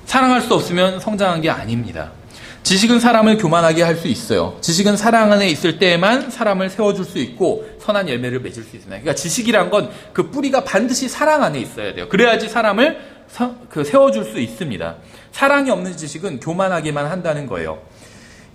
사랑할 수 없으면 성장한 게 아닙니다. 지식은 사람을 교만하게 할 수 있어요. 지식은 사랑 안에 있을 때에만 사람을 세워줄 수 있고 선한 열매를 맺을 수 있습니다. 그러니까 지식이란 건 그 뿌리가 반드시 사랑 안에 있어야 돼요. 그래야지 사람을 세워줄 수 있습니다. 사랑이 없는 지식은 교만하게만 한다는 거예요.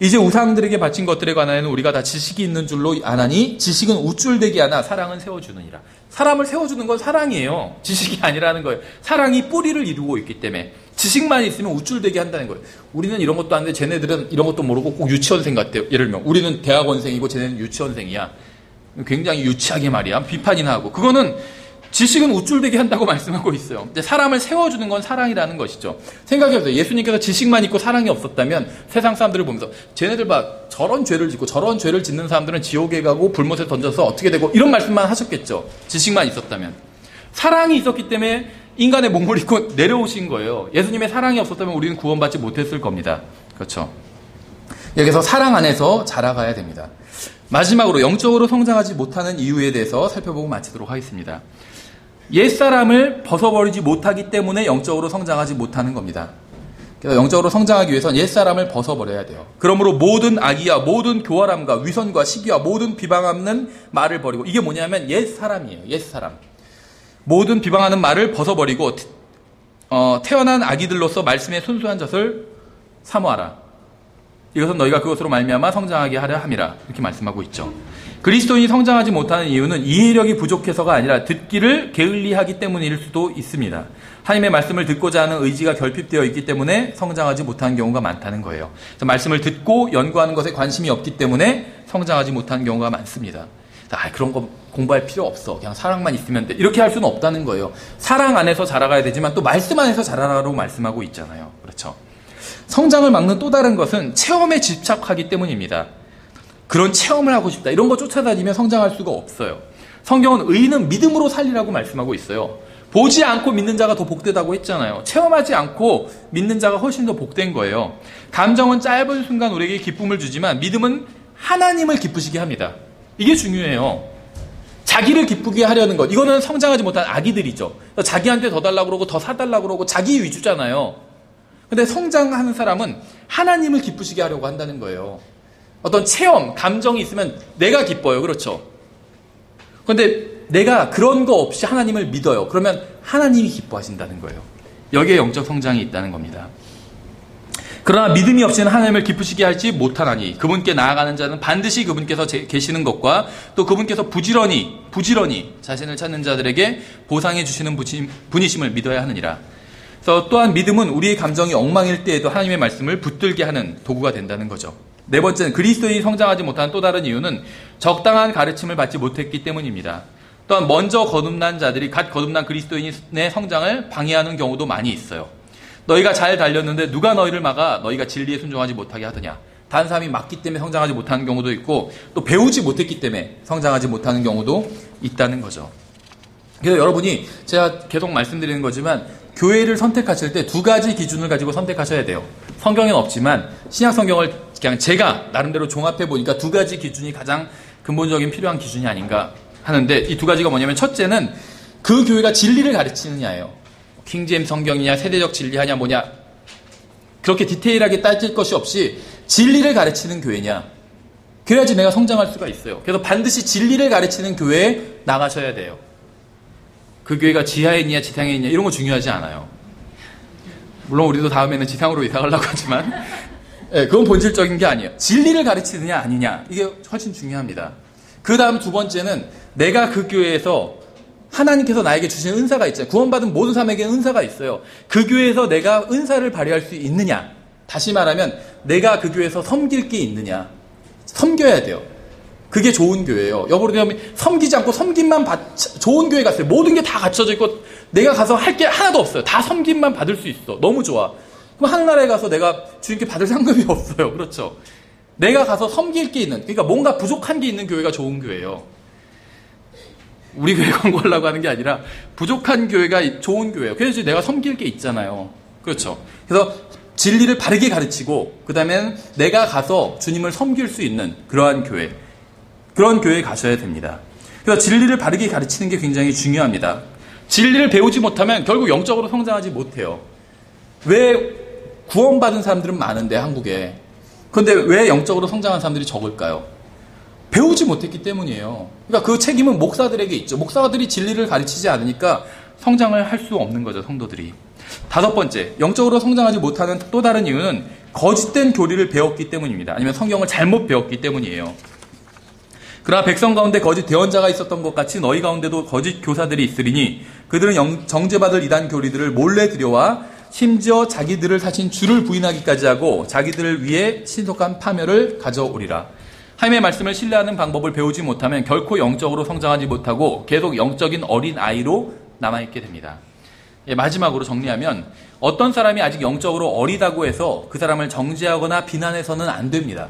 이제 우상들에게 바친 것들에 관하여는 우리가 다 지식이 있는 줄로 아나니 지식은 우쭐대게 하나 사랑은 세워주느니라. 사람을 세워주는 건 사랑이에요. 지식이 아니라는 거예요. 사랑이 뿌리를 이루고 있기 때문에 지식만 있으면 우쭐대게 한다는 거예요. 우리는 이런 것도 안 돼. 쟤네들은 이런 것도 모르고 꼭 유치원생 같대요. 예를 들면 우리는 대학원생이고 쟤네는 유치원생이야. 굉장히 유치하게 말이야. 비판이나 하고. 그거는 지식은 우쭐대게 한다고 말씀하고 있어요. 근데 사람을 세워주는 건 사랑이라는 것이죠. 생각해보세요. 예수님께서 지식만 있고 사랑이 없었다면 세상 사람들을 보면서 쟤네들 봐, 저런 죄를 짓고 저런 죄를 짓는 사람들은 지옥에 가고 불못에 던져서 어떻게 되고 이런 말씀만 하셨겠죠. 지식만 있었다면. 사랑이 있었기 때문에 인간의 몸을 입고 내려오신 거예요. 예수님의 사랑이 없었다면 우리는 구원받지 못했을 겁니다. 그렇죠. 여기서 사랑 안에서 자라가야 됩니다. 마지막으로 영적으로 성장하지 못하는 이유에 대해서 살펴보고 마치도록 하겠습니다. 옛사람을 벗어버리지 못하기 때문에 영적으로 성장하지 못하는 겁니다. 그래서 영적으로 성장하기 위해서는 옛사람을 벗어버려야 돼요. 그러므로 모든 악의와 모든 교활함과 위선과 시기와 모든 비방하는 말을 버리고, 이게 뭐냐면 옛사람이에요. 옛사람. 모든 비방하는 말을 벗어버리고 태어난 아기들로서 말씀의 순수한 젖을 사모하라. 이것은 너희가 그것으로 말미암아 성장하게 하려 함이라. 이렇게 말씀하고 있죠. 그리스도인이 성장하지 못하는 이유는 이해력이 부족해서가 아니라 듣기를 게을리하기 때문일 수도 있습니다. 하나님의 말씀을 듣고자 하는 의지가 결핍되어 있기 때문에 성장하지 못하는 경우가 많다는 거예요. 말씀을 듣고 연구하는 것에 관심이 없기 때문에 성장하지 못하는 경우가 많습니다. 그런 거 공부할 필요 없어. 그냥 사랑만 있으면 돼. 이렇게 할 수는 없다는 거예요. 사랑 안에서 자라가야 되지만 또 말씀 안에서 자라라고 말씀하고 있잖아요. 그렇죠. 성장을 막는 또 다른 것은 체험에 집착하기 때문입니다. 그런 체험을 하고 싶다. 이런 거 쫓아다니면 성장할 수가 없어요. 성경은 의인은 믿음으로 살리라고 말씀하고 있어요. 보지 않고 믿는 자가 더 복되다고 했잖아요. 체험하지 않고 믿는 자가 훨씬 더 복된 거예요. 감정은 짧은 순간 우리에게 기쁨을 주지만 믿음은 하나님을 기쁘시게 합니다. 이게 중요해요. 자기를 기쁘게 하려는 것. 이거는 성장하지 못한 아기들이죠. 자기한테 더 달라고 그러고 더 사달라고 그러고 자기 위주잖아요. 근데 성장하는 사람은 하나님을 기쁘시게 하려고 한다는 거예요. 어떤 체험, 감정이 있으면 내가 기뻐요. 그렇죠? 그런데 내가 그런 거 없이 하나님을 믿어요. 그러면 하나님이 기뻐하신다는 거예요. 여기에 영적 성장이 있다는 겁니다. 그러나 믿음이 없이는 하나님을 기쁘시게 하지 못하나니 그분께 나아가는 자는 반드시 그분께서 계시는 것과 또 그분께서 부지런히 자신을 찾는 자들에게 보상해 주시는 분이심을 믿어야 하느니라. 그래서 또한 믿음은 우리의 감정이 엉망일 때에도 하나님의 말씀을 붙들게 하는 도구가 된다는 거죠. 네 번째는 그리스도인이 성장하지 못하는 또 다른 이유는 적당한 가르침을 받지 못했기 때문입니다. 또한 먼저 거듭난 자들이 갓 거듭난 그리스도인의 성장을 방해하는 경우도 많이 있어요. 너희가 잘 달렸는데 누가 너희를 막아 너희가 진리에 순종하지 못하게 하더냐. 다른 사람이 막기 때문에 성장하지 못하는 경우도 있고 또 배우지 못했기 때문에 성장하지 못하는 경우도 있다는 거죠. 그래서 여러분이 제가 계속 말씀드리는 거지만 교회를 선택하실 때 두 가지 기준을 가지고 선택하셔야 돼요. 성경에는 없지만 신약 성경을 그냥 제가 나름대로 종합해 보니까 두 가지 기준이 가장 근본적인 필요한 기준이 아닌가 하는데 이 두 가지가 뭐냐면 첫째는 그 교회가 진리를 가르치느냐예요. 킹제임 성경이냐 세대적 진리하냐 뭐냐 그렇게 디테일하게 따질 것이 없이 진리를 가르치는 교회냐. 그래야지 내가 성장할 수가 있어요. 그래서 반드시 진리를 가르치는 교회에 나가셔야 돼요. 그 교회가 지하에 있냐 지상에 있냐 이런 거 중요하지 않아요. 물론 우리도 다음에는 지상으로 이사 가려고 하지만 네, 그건 본질적인 게 아니에요. 진리를 가르치느냐 아니냐 이게 훨씬 중요합니다. 그 다음 두 번째는 내가 그 교회에서 하나님께서 나에게 주신 은사가 있잖아요. 구원받은 모든 사람에게 은사가 있어요. 그 교회에서 내가 은사를 발휘할 수 있느냐. 다시 말하면 내가 그 교회에서 섬길 게 있느냐. 섬겨야 돼요. 그게 좋은 교회예요. 여러분이 섬기지 않고 섬김만 좋은 교회 갔어요. 모든 게 다 갖춰져 있고 내가 가서 할 게 하나도 없어요. 다 섬김만 받을 수 있어. 너무 좋아. 그럼 하늘나라에 가서 내가 주님께 받을 상급이 없어요. 그렇죠? 내가 가서 섬길 게 있는, 그러니까 뭔가 부족한 게 있는 교회가 좋은 교회예요. 우리 교회 광고하려고 하는 게 아니라 부족한 교회가 좋은 교회예요. 그래서 내가 섬길 게 있잖아요. 그렇죠? 그래서 진리를 바르게 가르치고 그 다음엔 내가 가서 주님을 섬길 수 있는 그러한 교회, 그런 교회에 가셔야 됩니다. 그래서 진리를 바르게 가르치는 게 굉장히 중요합니다. 진리를 배우지 못하면 결국 영적으로 성장하지 못해요. 왜 구원받은 사람들은 많은데 한국에, 그런데 왜 영적으로 성장한 사람들이 적을까요? 배우지 못했기 때문이에요. 그러니까 그 책임은 목사들에게 있죠. 목사들이 진리를 가르치지 않으니까 성장을 할 수 없는 거죠, 성도들이. 다섯 번째, 영적으로 성장하지 못하는 또 다른 이유는 거짓된 교리를 배웠기 때문입니다. 아니면 성경을 잘못 배웠기 때문이에요. 그러나 백성 가운데 거짓 대언자가 있었던 것 같이 너희 가운데도 거짓 교사들이 있으리니 그들은 정죄받을 이단 교리들을 몰래 들여와 심지어 자기들을 사신 주를 부인하기까지 하고 자기들을 위해 신속한 파멸을 가져오리라. 하나님의 말씀을 신뢰하는 방법을 배우지 못하면 결코 영적으로 성장하지 못하고 계속 영적인 어린 아이로 남아있게 됩니다. 마지막으로 정리하면 어떤 사람이 아직 영적으로 어리다고 해서 그 사람을 정죄하거나 비난해서는 안 됩니다.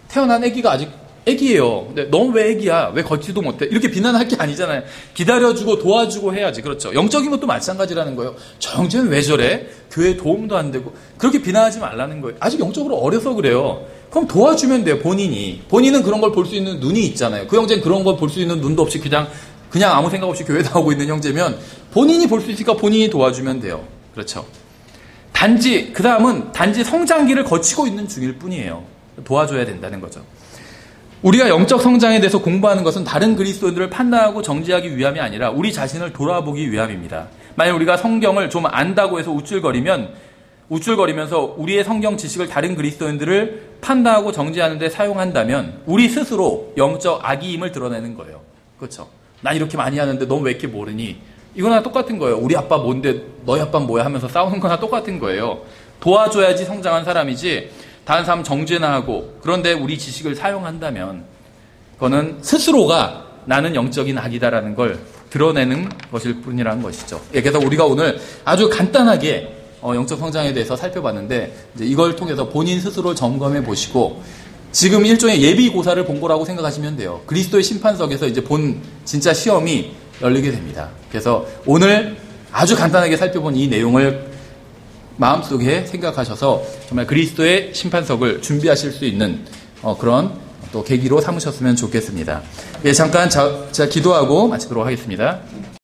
태어난 아기가 아직 아기예요. 근데 너 왜 아기야? 왜 걷지도 못해? 이렇게 비난할 게 아니잖아요. 기다려주고 도와주고 해야지. 그렇죠. 영적인 것도 마찬가지라는 거예요. 저 형제는 왜 저래? 교회 도움도 안 되고. 그렇게 비난하지 말라는 거예요. 아직 영적으로 어려서 그래요. 그럼 도와주면 돼요. 본인은 그런 걸 볼 수 있는 눈이 있잖아요. 그 형제는 그런 걸 볼 수 있는 눈도 없이 그냥 아무 생각 없이 교회 나오고 있는 형제면 본인이 볼 수 있으니까 본인이 도와주면 돼요. 그렇죠. 그 다음은 단지 성장기를 거치고 있는 중일 뿐이에요. 도와줘야 된다는 거죠. 우리가 영적 성장에 대해서 공부하는 것은 다른 그리스도인들을 판단하고 정죄하기 위함이 아니라 우리 자신을 돌아보기 위함입니다. 만약 우리가 성경을 좀 안다고 해서 우쭐거리면서 우리의 성경 지식을 다른 그리스도인들을 판단하고 정죄하는 데 사용한다면 우리 스스로 영적 악의임을 드러내는 거예요. 그렇죠? 나 이렇게 많이 하는데 넌 왜 이렇게 모르니? 이거나 똑같은 거예요. 우리 아빠 뭔데 너희 아빠는 뭐야 하면서 싸우는 거나 똑같은 거예요. 도와줘야지 성장한 사람이지 다른 사람 정죄나 하고 그런데 우리 지식을 사용한다면 그거는 스스로가 나는 영적인 악이다라는 걸 드러내는 것일 뿐이라는 것이죠. 그래서 우리가 오늘 아주 간단하게 영적 성장에 대해서 살펴봤는데 이제 이걸 통해서 본인 스스로 점검해 보시고 지금 일종의 예비고사를 본 거라고 생각하시면 돼요. 그리스도의 심판석에서 이제 본 진짜 시험이 열리게 됩니다. 그래서 오늘 아주 간단하게 살펴본 이 내용을 마음속에 생각하셔서 정말 그리스도의 심판석을 준비하실 수 있는 그런 또 계기로 삼으셨으면 좋겠습니다. 예, 잠깐 제가 기도하고 마치도록 하겠습니다.